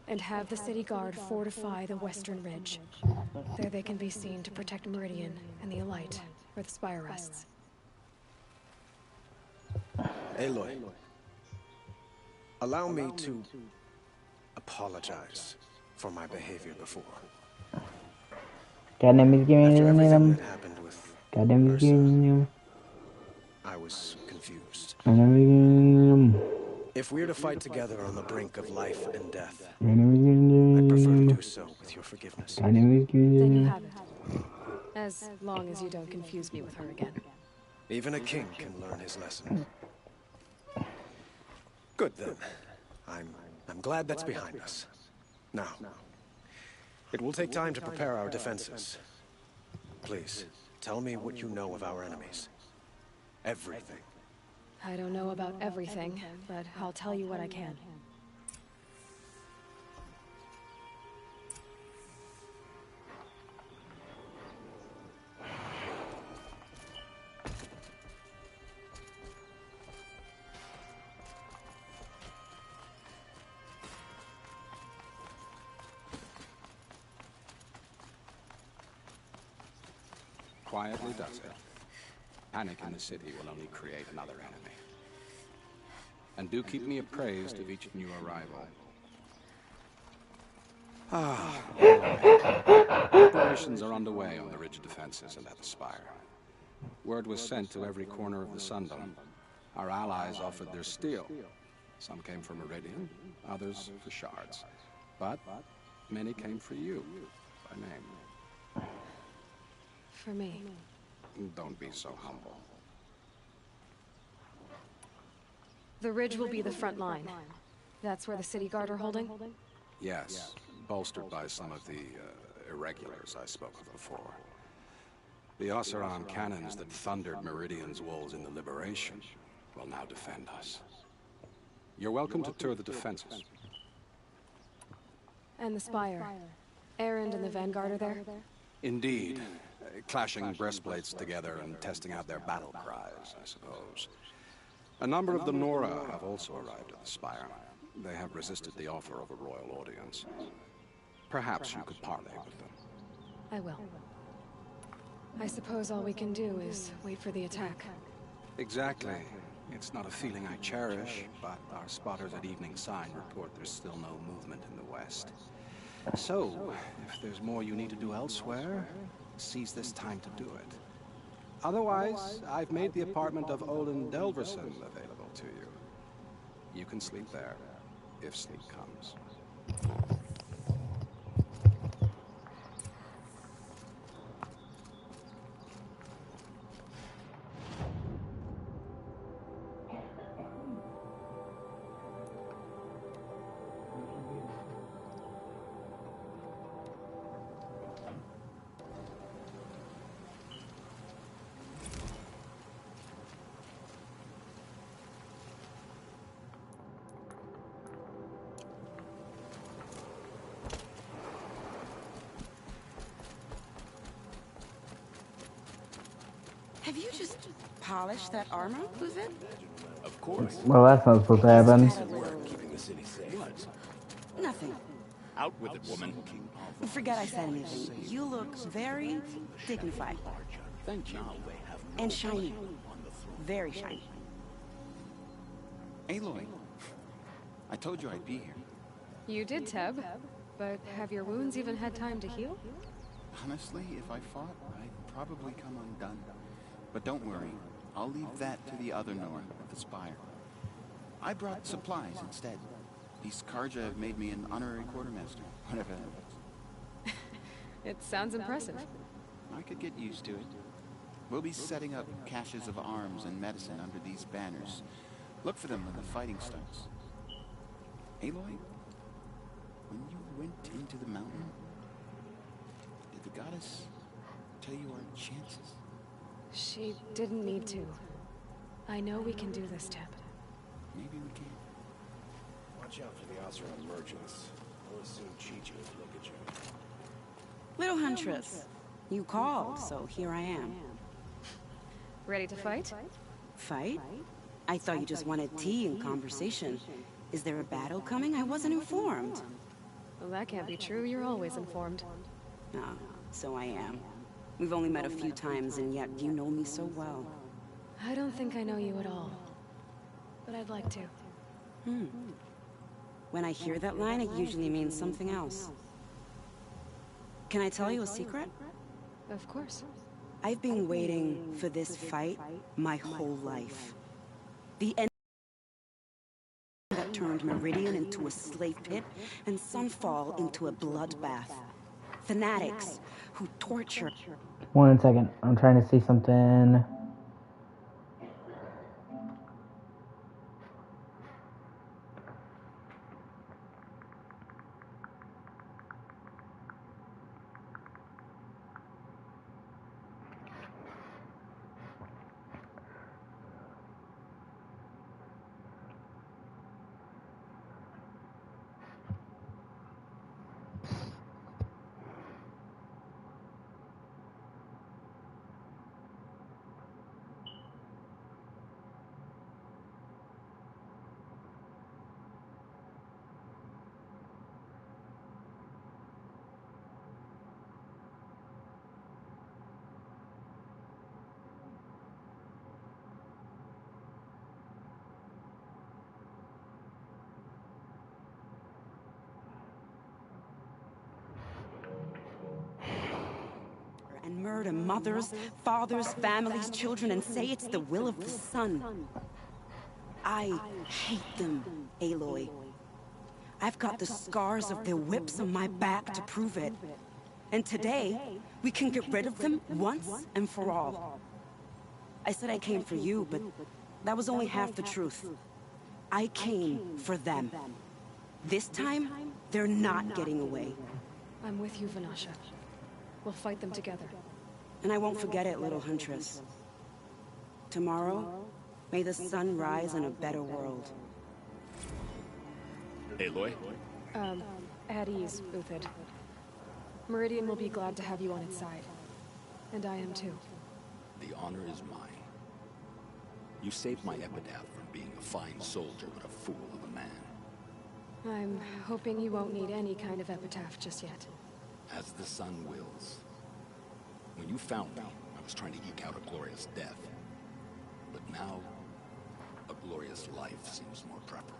And have the city guard fortify the western ridge. There they can be seen to protect Meridian and the Elite, where the Spire rests. Aloy, allow me to apologize for my behavior before. Goddamn, he's giving After him. everything that happened with Goddamn, he's giving him. I was confused. Goddamn, he's giving him. If we're to fight together on the brink of life and death, Goddamn, he's giving I prefer him. to do so with your forgiveness. Goddamn, he's giving Then you him. have it. As long as you don't confuse me with her again. Even a king can learn his lesson. Good then. I'm glad that's behind us. Now, it will take time to prepare our defenses. Please, tell me what you know of our enemies. Everything. I don't know about everything, but I'll tell you what I can. Quietly does it. Panic in the city will only create another enemy. And do keep me appraised of each new arrival. Operations are underway on the ridge defenses and at the Spire. Word was sent to every corner of the Sundom. Our allies offered their steel. Some came for Meridian, others for shards. But many came for you, by name. For me. Don't be so humble. The ridge will be the front line. That's where the city guard are holding? Yes, bolstered by some of the irregulars I spoke of before. The Oseram cannons that thundered Meridian's walls in the Liberation will now defend us. You're welcome to tour the defenses. And the Spire. Erend and the Vanguard are there? Indeed. Clashing breastplates together and testing out their battle cries, I suppose. A number of the Nora have also arrived at the Spire. They have resisted the offer of a royal audience. Perhaps you could parley with them. I will. I suppose all we can do is wait for the attack. Exactly. It's not a feeling I cherish, but our spotters at Evening Sign report there's still no movement in the west. So, if there's more you need to do elsewhere, seize this time to do it. Otherwise, I've made the apartment of Olin Delverson available to you. You can sleep there, if sleep comes. Have you just polished that armor, Luzit? Of course. Well, that's not supposed to happen. Keeping the city safe. Nothing. Out with it, woman. Forget I said anything. You look very dignified. Thank you. And shiny. Very shiny. Aloy, I told you I'd be here. You did, Teb. But have your wounds even had time to heal? Honestly, if I fought, I'd probably come undone. But don't worry, I'll leave that to the other Nora at the Spire. I brought supplies instead. These Karja have made me an honorary quartermaster, whatever that means. It sounds impressive. I could get used to it. We'll be setting up caches of arms and medicine under these banners. Look for them when the fighting starts. Aloy, when you went into the mountain, did the goddess tell you our chances? She didn't need to. I know we can do this, Teb. Maybe we can. Watch out for the Osram merchants. I'll assume Chi-Chi will look at you. Little Huntress, you called, so here I am. Ready to fight? Fight? I thought you just wanted tea and conversation. Is there a battle coming? I wasn't informed. Well, that can't be true. You're always informed. No, so I am. We've only met a few times, and yet you know me so well. I don't think I know you at all. But I'd like to. When I hear that line, it usually means something else. Can I tell you a secret? Of course. I've been waiting for this fight my whole life. The end that turned Meridian into a slave pit and Sunfall into a bloodbath. Fanatics who torture. 1 second. I'm trying to see something. And murder mothers, fathers, families, children, and say it's the will of the sun. I hate them, Aloy. I've got the scars of their whips on my back to prove it. And today, we can get rid of them once and for all. I said I came for you, but that was only half the truth. I came for them. This time, they're not getting away. I'm with you, Vanasha. We'll fight them together. And I won't forget it, little Huntress. Tomorrow, may the sun rise in a better world. Aloy? At ease, Uthid. Meridian will be glad to have you on its side. And I am too. The honor is mine. You saved my epitaph from being a fine soldier but a fool of a man. I'm hoping you won't need any kind of epitaph just yet. As the sun wills. When you found me, I was trying to eke out a glorious death. But now, a glorious life seems more preferable.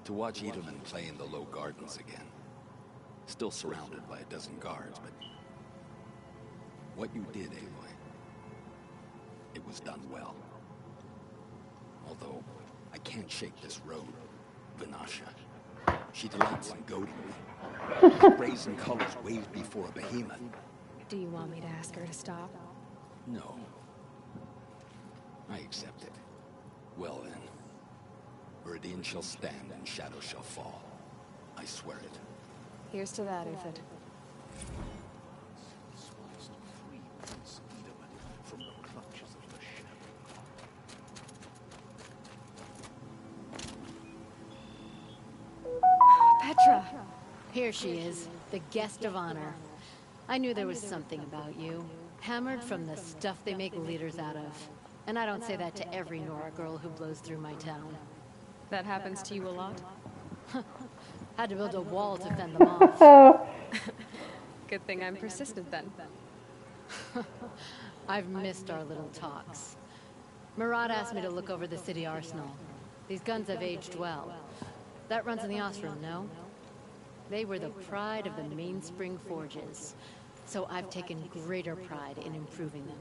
To watch Edelman play in the low gardens again. Still surrounded by a dozen guards, but... what you did, Aloy, it was done well. Although, I can't shake this road, Vanasha. She delights in goading me. Her brazen colors waved before a behemoth. Do you want me to ask her to stop? No. I accept it. Well then. Meridian shall stand and shadow shall fall. I swear it. Here's to that, Uthid. Petra! Here she is, the guest of honor. I knew there was something about you. Hammered from the stuff they make leaders out of. And I don't say that to every Nora girl who blows through my town. That happens to you a lot? Had to build a wall to fend them off. Good thing I'm persistent then. I've missed our little talks. Murad asked me to look over the city arsenal. These guns have aged well. That runs in the Osram, no? They were the pride of the Mainspring Forges. So I've taken greater pride in improving them.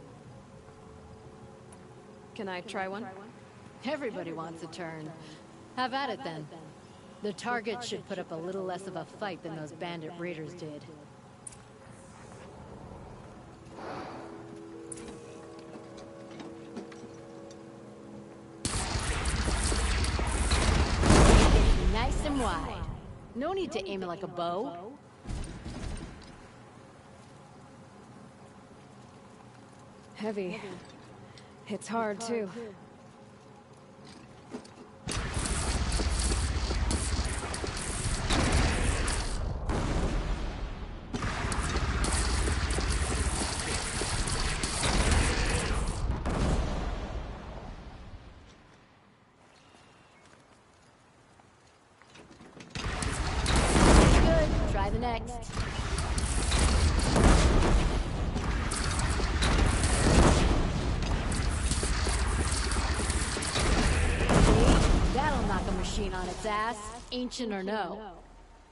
Can I try one? Everybody wants a turn. Have at it then. The target should put up a little less of a fight than those bandit raiders did. Nice and wide. No need to aim it like a bow. Heavy. Hits hard, too. Good. Try the next. That'll knock a machine on its ass, ancient or no.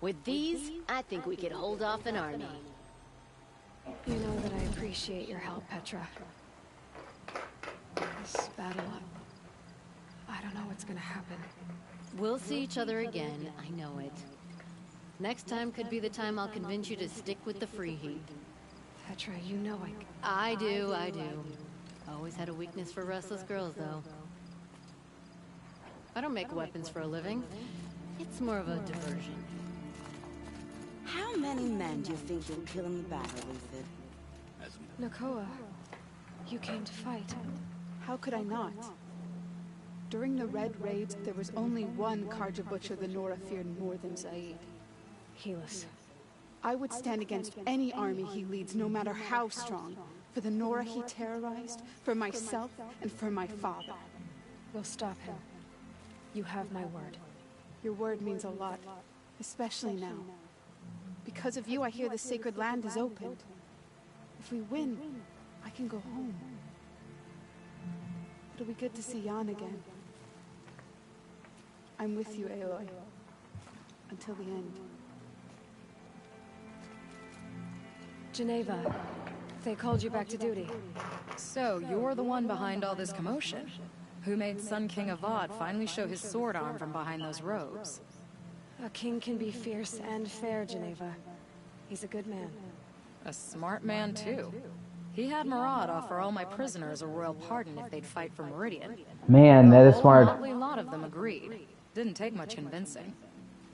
With these, I think we could hold off an army. You know that I appreciate your help, Petra. This battle, I don't know what's gonna happen. We'll see each other again, I know it. Next time could be the time I'll convince you to stick with the free heat. Petra, you know I do. Always had a weakness for restless girls, though. I don't make weapons for a living. It's more of a diversion. How many men do you think you'll kill in the battle, Ethan? Nakoa, you came to fight. How could I not? During the Red Raids, there was only one Karja Butcher the Nora feared more than Zaid. Helis. I would stand against any army he leads, no matter how strong. For the Nora he terrorized, for myself, and for my father. We'll stop him. You have my word. Your word means a lot, especially now. Because of you, I hear the sacred land is opened. If we win, I can go home. It'll be good to see Jan again. I'm with you, Aloy. Until the end. Geneva, they called you back to duty. So, you're the one behind all this commotion? Who made Sun King Avad finally show his sword arm from behind those robes? A king can be fierce and fair, Geneva. He's a good man. A smart man, too. He had Murad offer all my prisoners a royal pardon if they'd fight for Meridian. Man, that is smart. A lot of them agreed. Didn't take much convincing.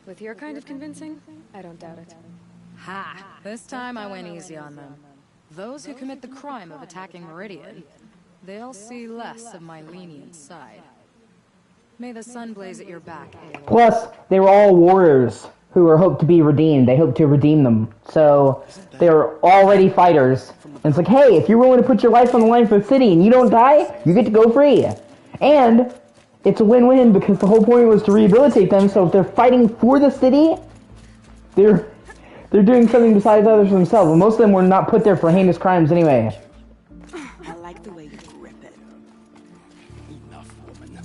With your kind of convincing, I don't doubt it. Ha! This time I went easy on them. Those who commit the crime of attacking Meridian, they'll see less of my lenient side. May the sun blaze at your back, Aloy. Plus, they were all warriors who were hoped to be redeemed. They hoped to redeem them. So, they were already fighters. And it's like, hey, if you're willing to put your life on the line for the city and you don't die, you get to go free. And it's a win-win because the whole point was to rehabilitate them, so if they're fighting for the city, they're doing something besides others for themselves. But most of them were not put there for heinous crimes anyway. I like the way you grip it. Enough, woman.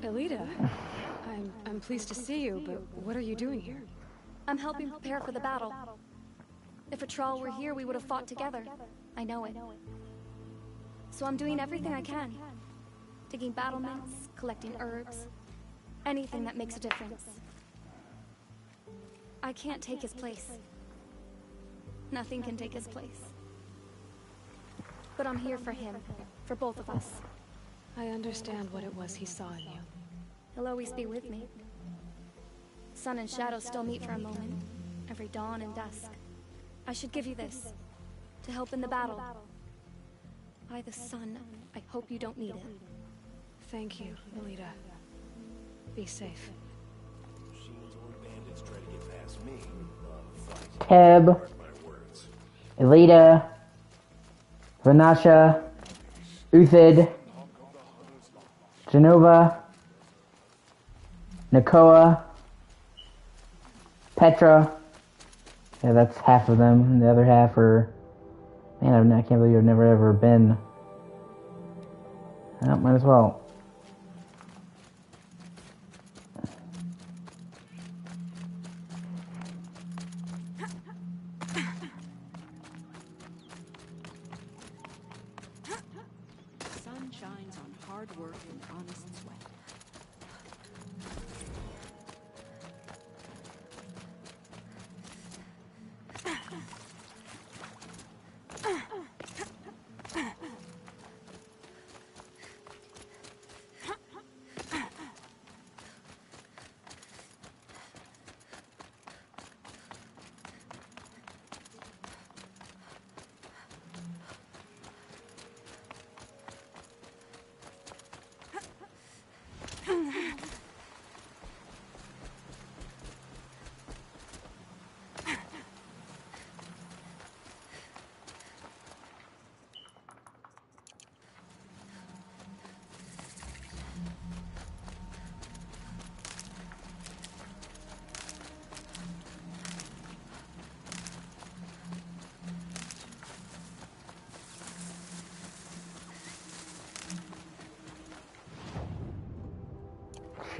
Elita, I'm pleased to see you, but what are you doing here? I'm helping prepare for the battle. If a Thrall were here, we would have fought together. I know it. So I'm doing everything I can. Digging battlements, collecting herbs, anything that makes a difference. I can't take his place. Nothing can take his place. But I'm here for him, for both of us. I understand what it was he saw in you. He'll always be with me. Sun and shadow still meet for a moment, every dawn and dusk. I should give you this, to help in the battle. By the sun, I hope you don't need it. Thank you, Elita. Be safe. Heb, Elita, Vanasha, Uthid, Genova, Nakoa, Petra. Yeah, that's half of them. The other half are... Man, I can't believe I've never ever been... Oh, might as well. Sun shines on hard work and honest sweat.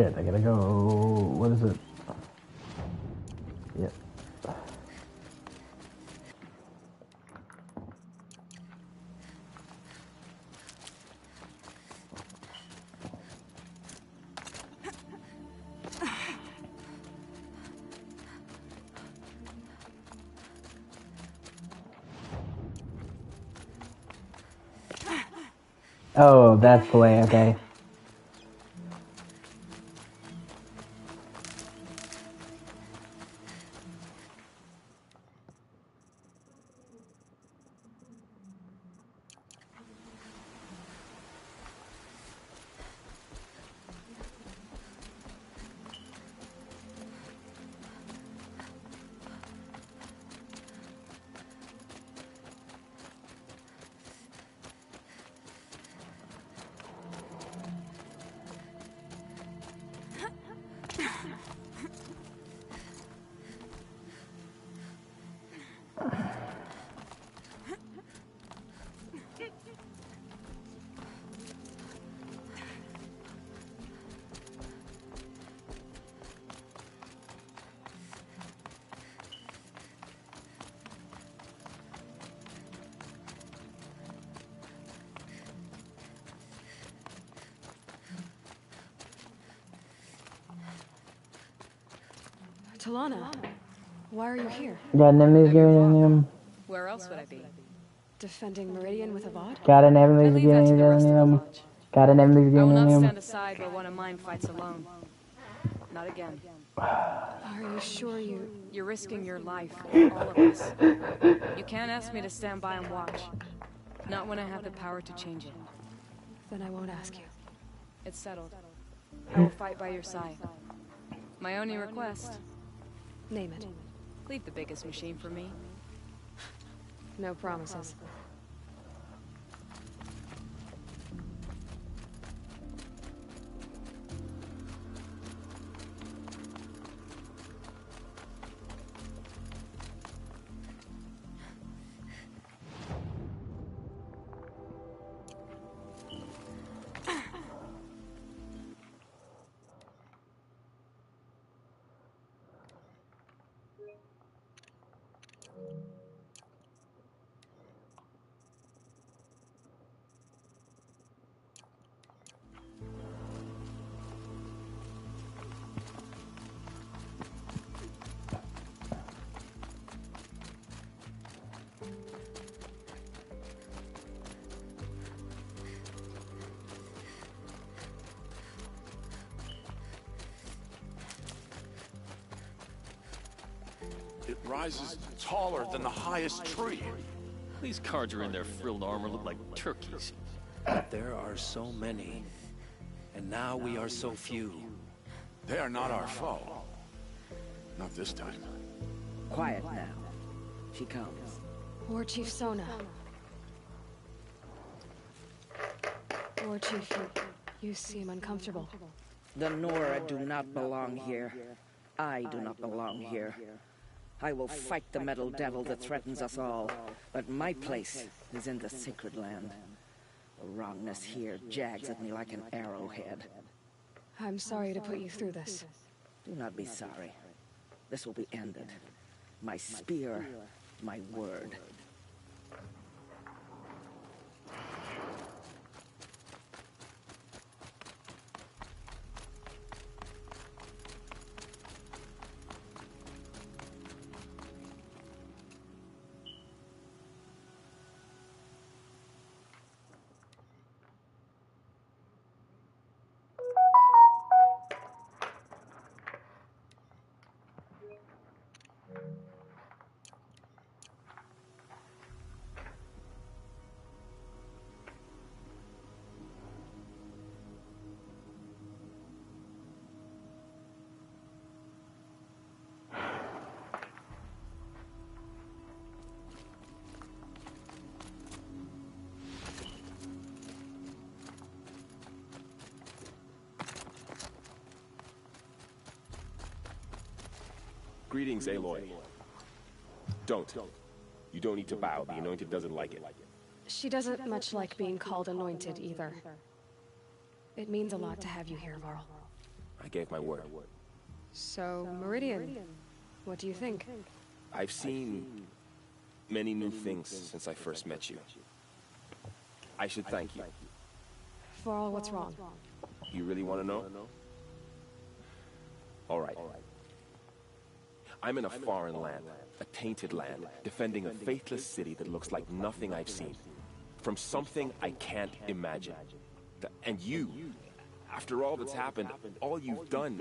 shit, I gotta go. What is it? Yep. Oh, that's the way, okay. Talana, why are you here? Got an enemies getting him. Where else would I be? Defending Meridian with Avad? Got an I enemies leave that to the rest of the getting him. lodge. Got an enemies I will getting not him. stand aside while one of mine fights alone. Not again. Are you sure you... You're risking your life, all of us. You can't ask me to stand by and watch. Not when I have the power to change it. Then I won't ask you. It's settled. I will fight by your side. My only request... Name it. Leave the biggest machine for me. No promises. It rises taller than the highest tree. These cards are in their frilled armor look like turkeys. There are so many, and now we are so few. They are not our foe. Not this time. Quiet now. She comes. War Chief Sona. War Chief, you seem uncomfortable. The Nora do not belong here. I do not belong here. I will fight the metal devil that threatens us all, but my place is in the sacred land. The wrongness here jags at me like an arrowhead. I'm sorry to put you through this. Do not be sorry. This will be ended. My spear, my word. Greetings, Aloy. Don't. You don't need to bow. The Anointed doesn't like it. She doesn't much like being called anointed either. It means a lot to have you here, Varl. I gave my word. So, Meridian, what do you think? I've seen many new things since I first met you. I should thank you. For all what's wrong. You really want to know? All right. I'm in a foreign land, a tainted land, defending a faithless city that looks like nothing I've seen. From something I can't imagine. And you, after all that's happened, all you've done,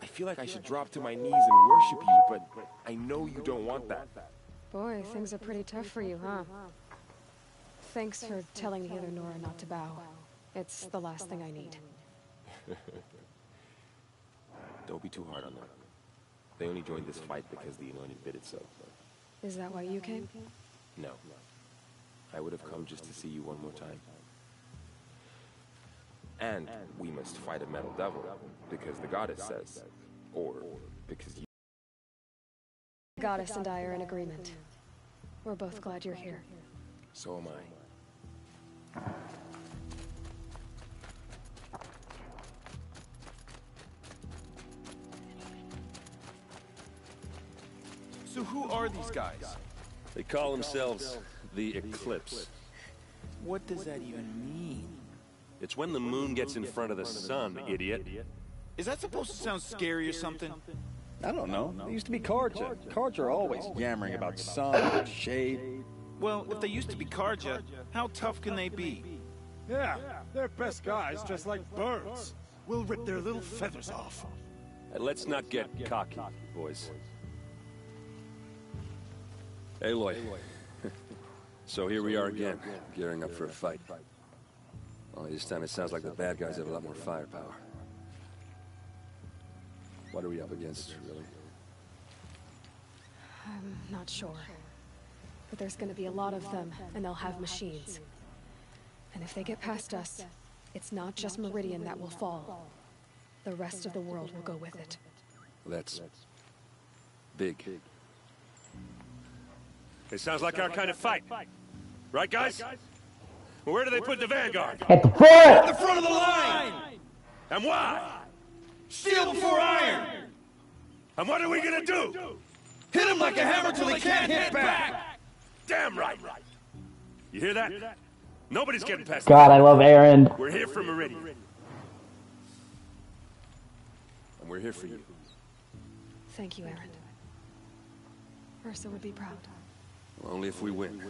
I feel like I should drop to my knees and worship you, but I know you don't want that. Boy, things are pretty tough for you, huh? Thanks for telling the other Nora not to bow. It's the last thing I need. Don't be too hard on them. They only joined this fight because the Anointed bid it so. Is that why you came? No. I would have come just to see you one more time. And we must fight a metal devil, because the goddess says. Or because you... The goddess and I are in agreement. We're both glad you're here. So am I. So who are these guys? They call themselves the Eclipse. What does that even mean? It's when the moon gets in front of the sun, idiot. Is that supposed to sound scary or something? I don't know. They used to be Karja. Karja are always yammering about sun, shade. Well, if they used to be Karja, how tough can they be? Yeah, they're best guys dressed like birds. We'll rip their little feathers off. Let's not get cocky, boys. Aloy. So here we are again, gearing up for a fight. Only this time it sounds like the bad guys have a lot more firepower. What are we up against, really? I'm not sure. But there's gonna be a lot of them, and they'll have machines. And if they get past us, it's not just Meridian that will fall. The rest of the world will go with it. That's big. It sounds like our kind of fight. Right, guys? Well, where do they put the Vanguard? At the front! At the front of the line! And why? Steel before iron! And what are we gonna do? Hit him like a hammer till he can't hit back! Damn right! You hear that? Nobody's getting past God, I love Aaron. We're here for Meridian. And we're here for you. Thank you, Aaron. Ursa would be proud. Well, only if we win.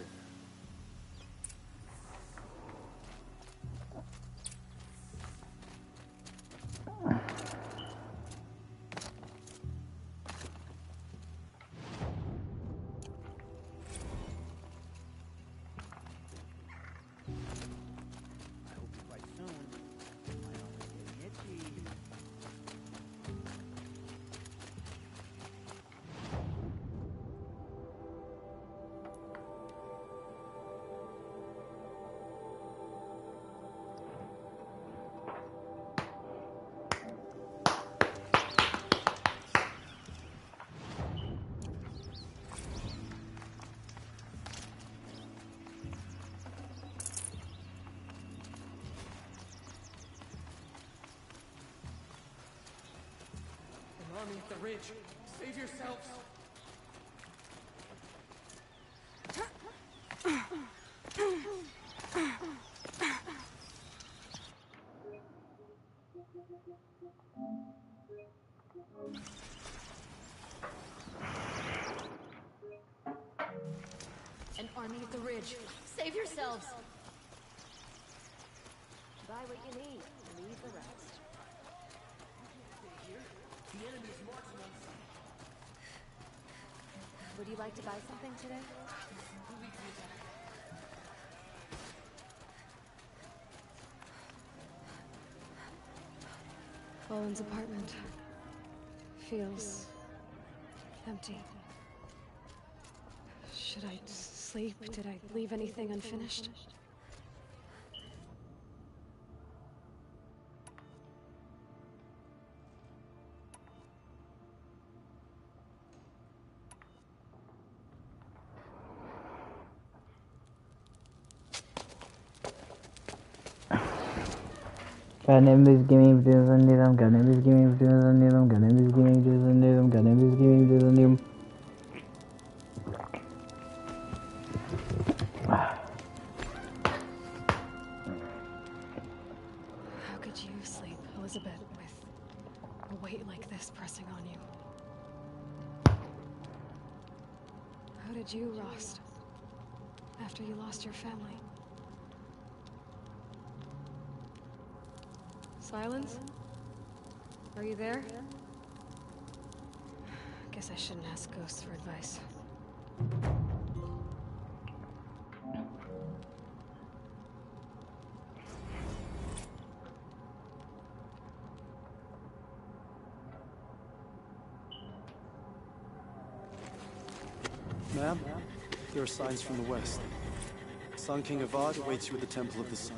Army at the ridge. Save yourselves. An army at the ridge. Save yourselves. Buy what you need. Leave the rest. The enemy's marching on sight. Would you like to buy something today? Owen's apartment feels empty. Should I sleep? Did I leave anything unfinished? Got enemies giving me I need them. Got enemies giving me I need them. Got enemies giving me I need them. Got enemies giving me I need them. How could you sleep, Elizabeth, with a weight like this pressing on you? How did you, Rost, after you lost your family? Silence? Are you there? Guess I shouldn't ask ghosts for advice. Ma'am, there are signs from the west. Sun King Avad awaits you at the Temple of the Sun.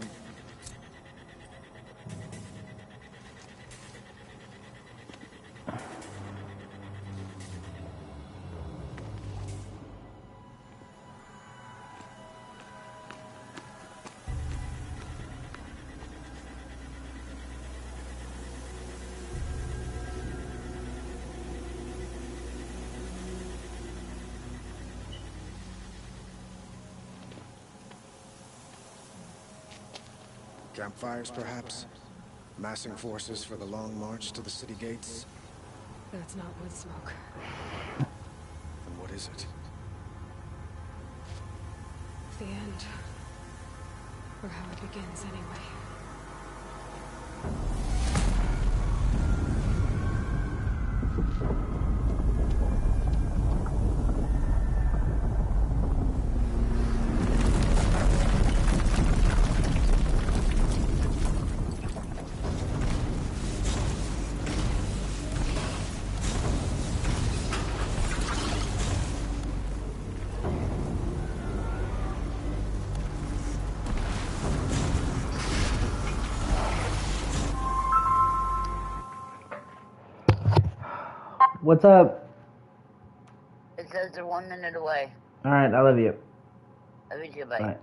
Campfires, perhaps? Massing forces for the long march to the city gates? That's not wood smoke. Then what is it? The end. Or how it begins, anyway. What's up? It says they're 1 minute away. Alright, I love you. Love you too, bye. Alright.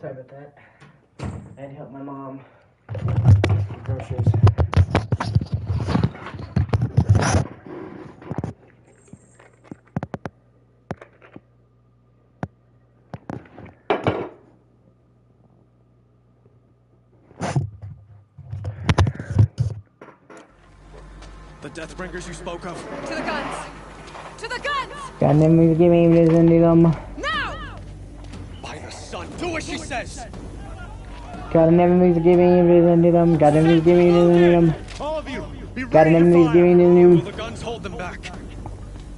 Sorry about that. I had to help my mom with groceries. The Deathbringers you spoke of? To the guns! To the guns! God damn it, give me them. Now! By the sun, do as she says! God damn it, give me them. God damn it, give me them. All of you, be God ready damn to it, fire! give me Will them. the guns hold them back?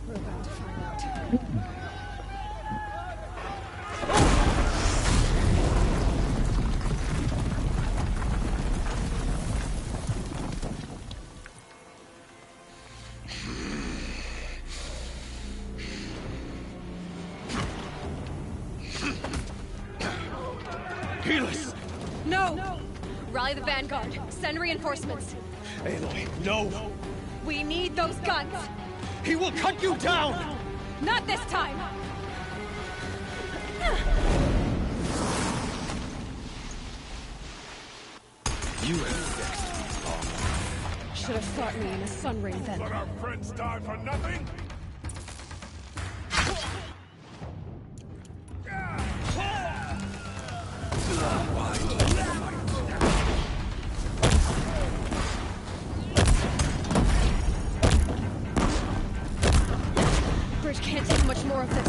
We're about to find out. Helis! No! Rally the vanguard. Send reinforcements. Aloy, no! We need those guns! He will cut you down! Not this time! You have vexed me long. Should have fought me in a sun ring then. Let our friends die for nothing? Bridge can't take much more of this.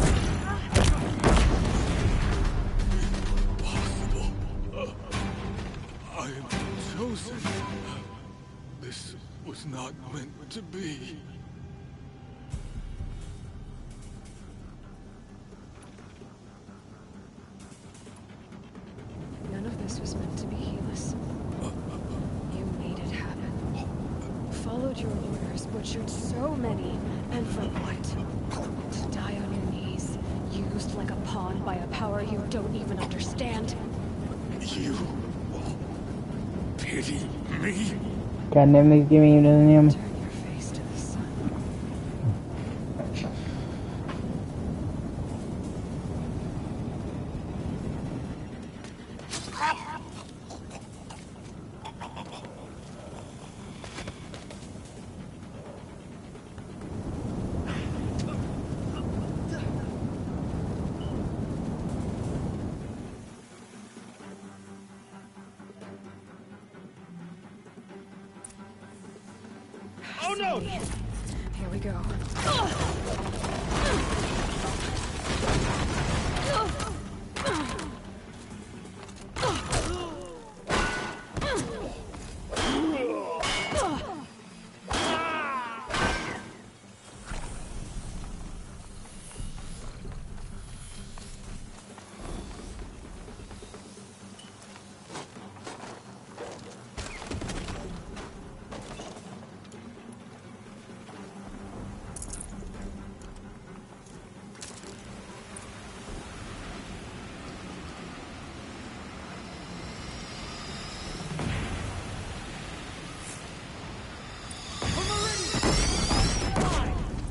I am chosen. This was not meant to be. None of this was meant to be, Helis. You made it happen. Followed your orders, butchered so many, and for what? To die on your knees, used like a pawn by a power you don't even understand. You pity me? God damn it, give me them. Turn your face to the sun. Oh no! Here we go.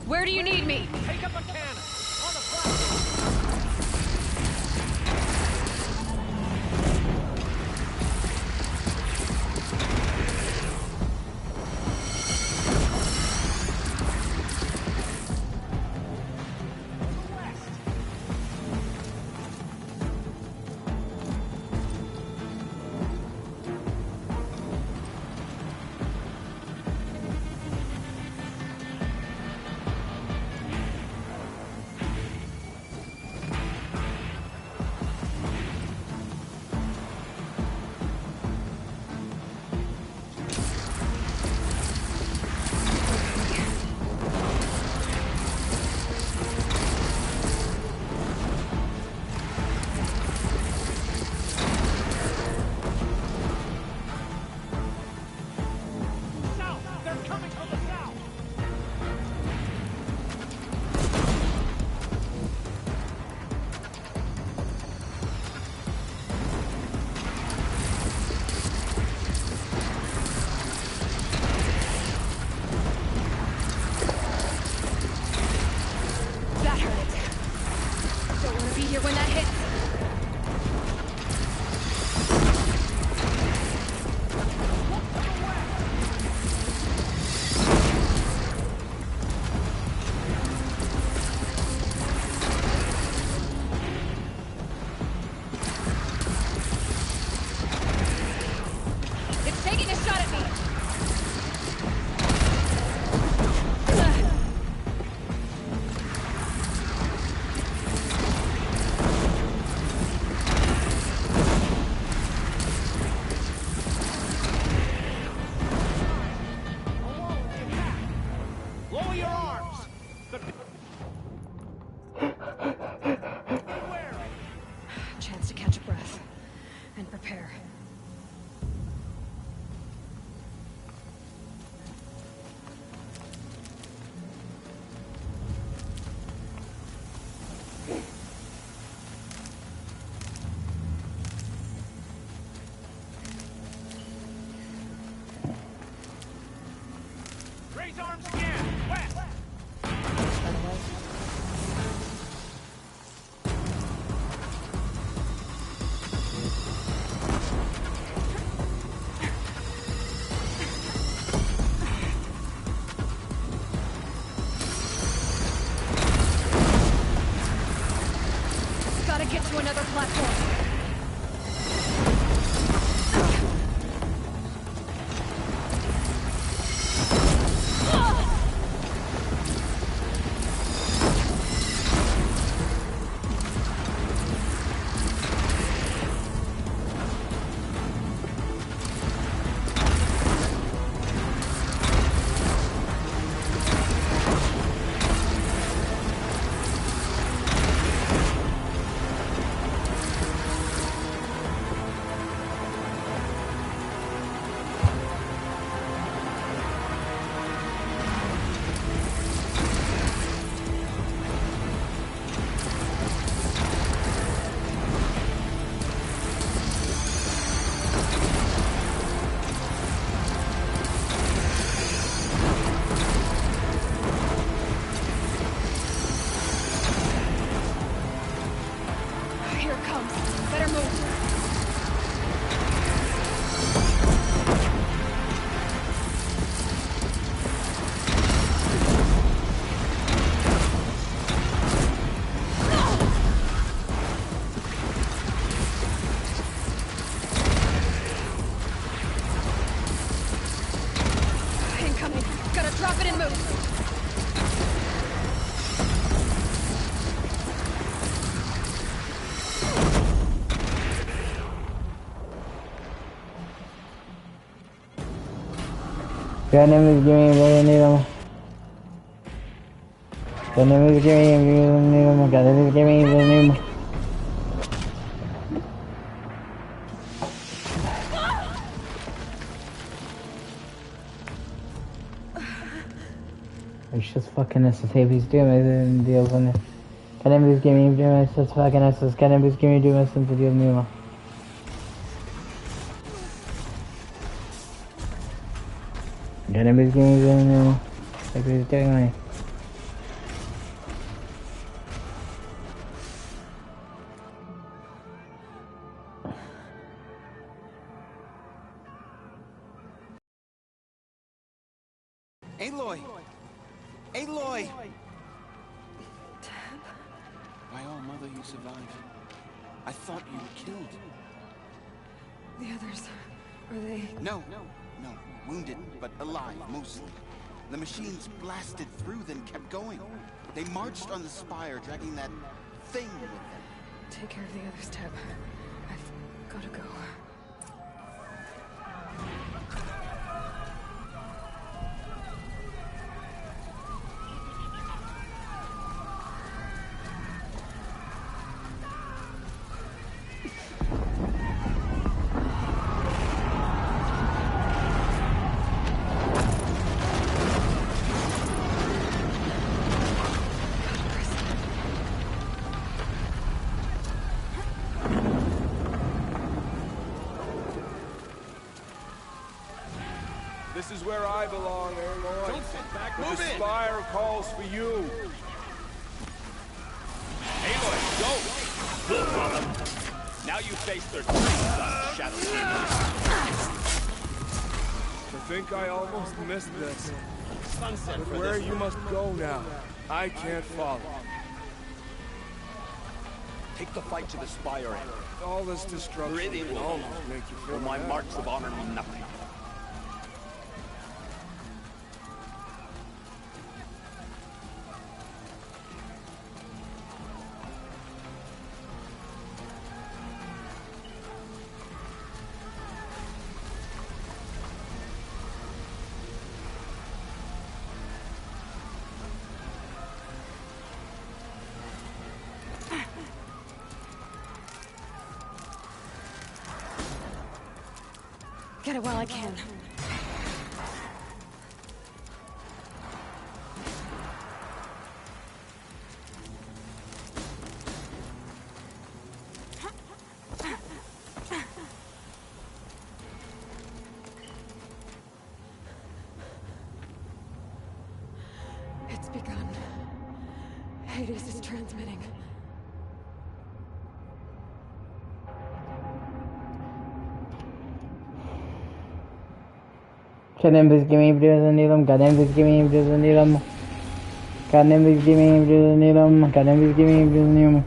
Where do you need me? Take up a cannon! On the platform! shot at me! Lower your arms! Chance to catch a breath and prepare. Raise arms again! West! Gotta get to another platform. Here it comes. Better move. Incoming. Gotta drop it and move. Got enemies, give me a need them. Got enemies, give me a need them. Got enemies, give me a need them. It's just fucking necessary. He's doing my deals on it. Got enemies, give me a deal. It's just fucking necessary. Got enemies, give me a deal. It's just deal me. Got enemies, give me a deal. Like he's doing me. Aloy! Aloy! My own mother, you survived. I thought you were killed. The others, are they? No. Wounded, but alive, mostly. The machines blasted through, then kept going. They marched on the spire, dragging that thing with them. Take care of the others, Teb. I've gotta go. This is where I belong, Aloy. Don't sit back, But move the in! spire calls for you. Aloy, go! Now you face their son, Shadow Demon. I think I almost missed this. Sunset But for where this you one. must go now, I can't follow. Take the fight to the spire end. All this destruction Meridian will will almost make you feel my bad. marks of honor mean nothing. Get it while I can. It's begun. Hades is transmitting. Goddamn, please give me images, I need them. Goddamn, please give me images, I need them. Goddamn, please give me images, I need them. Goddamn, please give me images, I need them.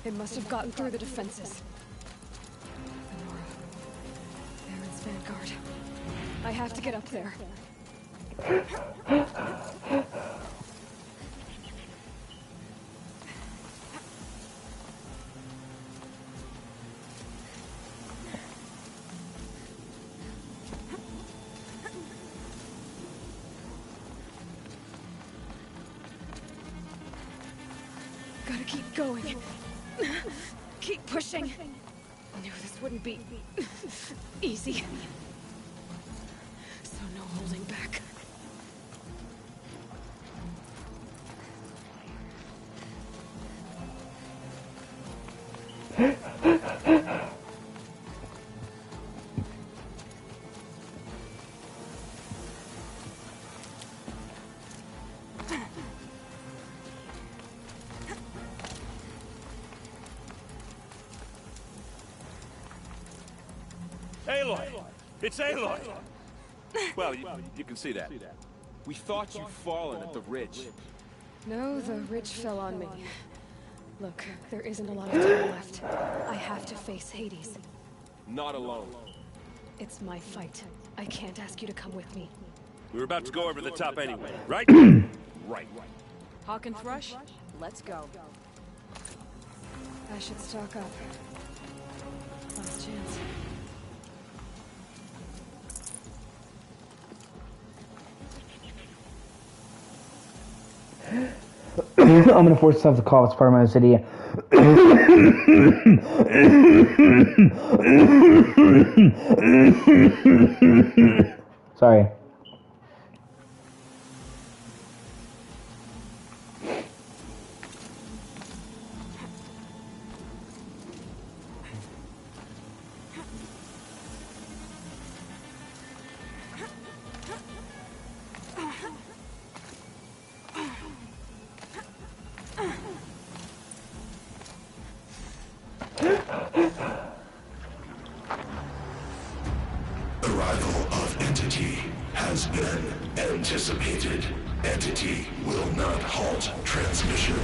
It must have gotten through the defenses. Nora. Baron's vanguard. I have to get up there. Gotta keep going. Keep pushing. Knew this wouldn't be easy. So no holding back. Aloy! It's Aloy! Well, you can see that. We thought you'd fallen at the ridge. No, the ridge fell on me. Look, there isn't a lot of time left. I have to face Hades. Not alone. It's my fight. I can't ask you to come with me. We were about to go over the top anyway, right? Right. Hawk and Thrush, let's go. I should stock up. Last chance. I'm gonna force myself to call it's part of my city. Sorry. Arrival of Entity has been anticipated. Entity will not halt transmission.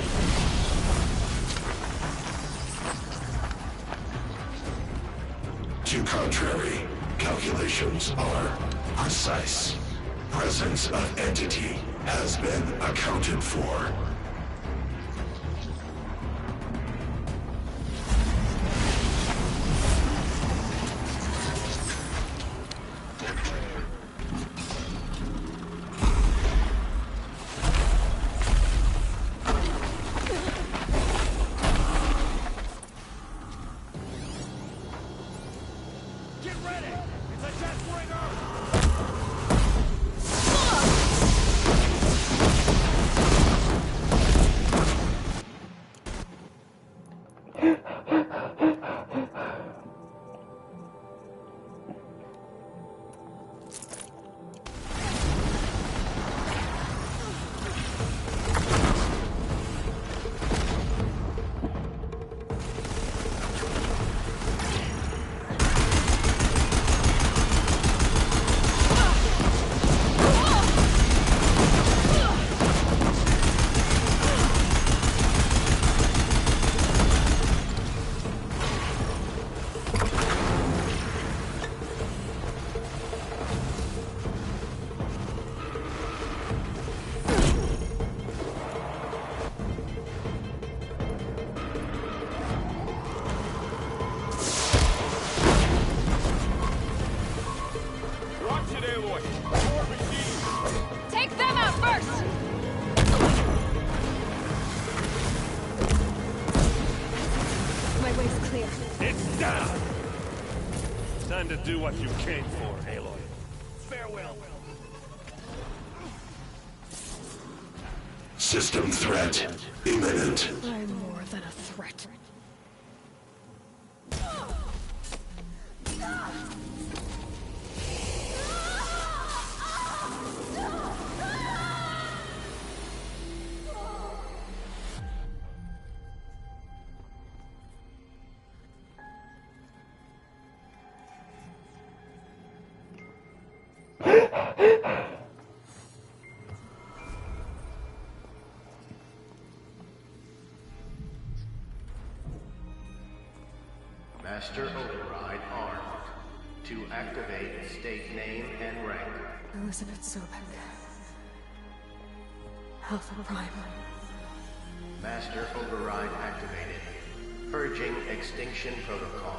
To contrary, calculations are precise. Presence of Entity has been accounted for. down! Time to do what you came for, Aloy. Farewell. System threat imminent. I'm more than a threat. Master Override armed. To activate, state name and rank. Elizabeth Sobek. Alpha Prime. Master Override activated. Purging Extinction Protocol.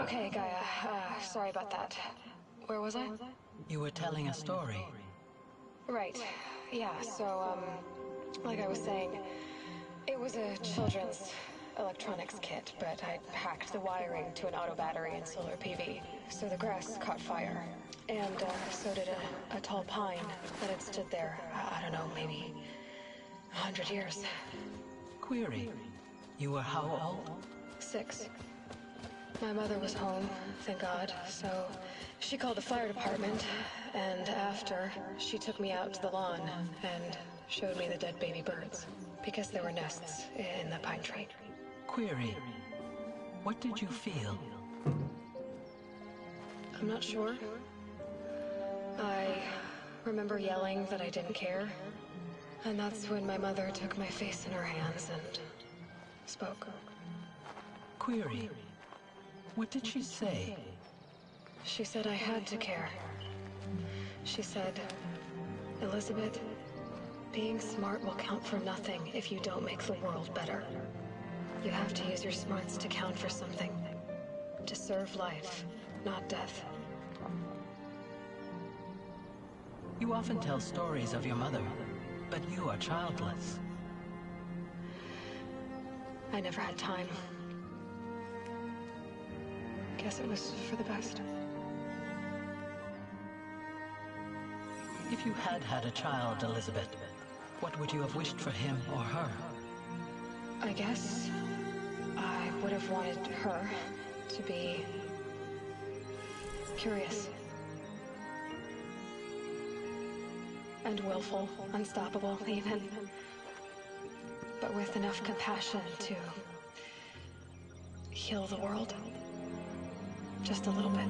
Okay, Gaia. Sorry about that. Where was I? You were telling a story. Right. Yeah, so, like I was saying, it was a children's electronics kit, but I hacked the wiring to an auto battery and solar PV. So the grass caught fire. And, so did a tall pine that had stood there, I don't know, maybe 100 years. Query. You were how old? 6. My mother was home, thank God, so she called the fire department, and after, she took me out to the lawn and showed me the dead baby birds, because there were nests in the pine tree. Query. What did you feel? I'm not sure. I remember yelling that I didn't care, and that's when my mother took my face in her hands and spoke. Query. What did she say? She said I had to care. She said, Elizabeth, being smart will count for nothing if you don't make the world better. You have to use your smarts to count for something. To serve life, not death. You often tell stories of your mother, but you are childless. I never had time. Guess it was for the best. If you had had a child, Elizabeth, what would you have wished for him or her? I guess I would have wanted her to be curious. And willful, unstoppable, even. But with enough compassion to heal the world. Just a little bit.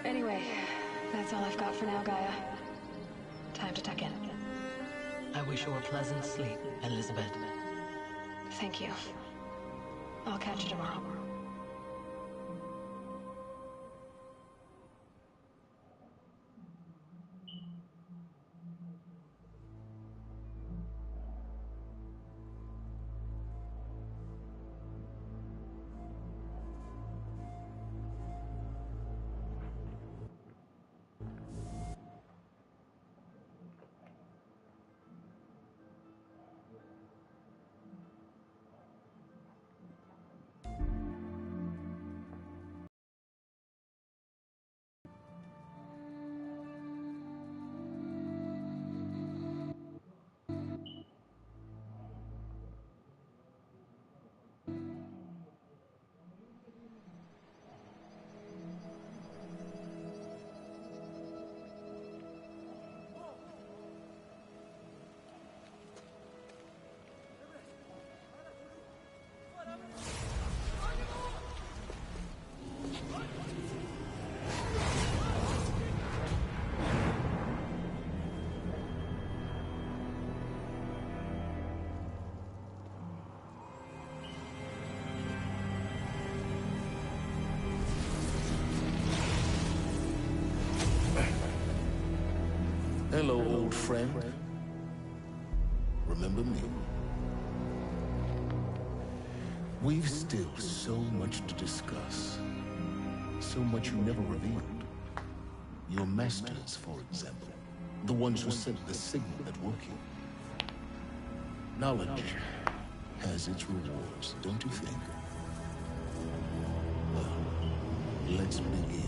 Anyway, that's all I've got for now, Gaia. Time to tuck in. I wish you a pleasant sleep, Elizabeth. Thank you. I'll catch you tomorrow. Hello, old friend. Remember me? We've still so much to discuss. So much you never revealed. Your masters, for example. The ones who sent the signal at Woking. Knowledge has its rewards, don't you think? Well, let's begin.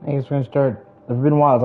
I guess we're gonna start. It's been a while.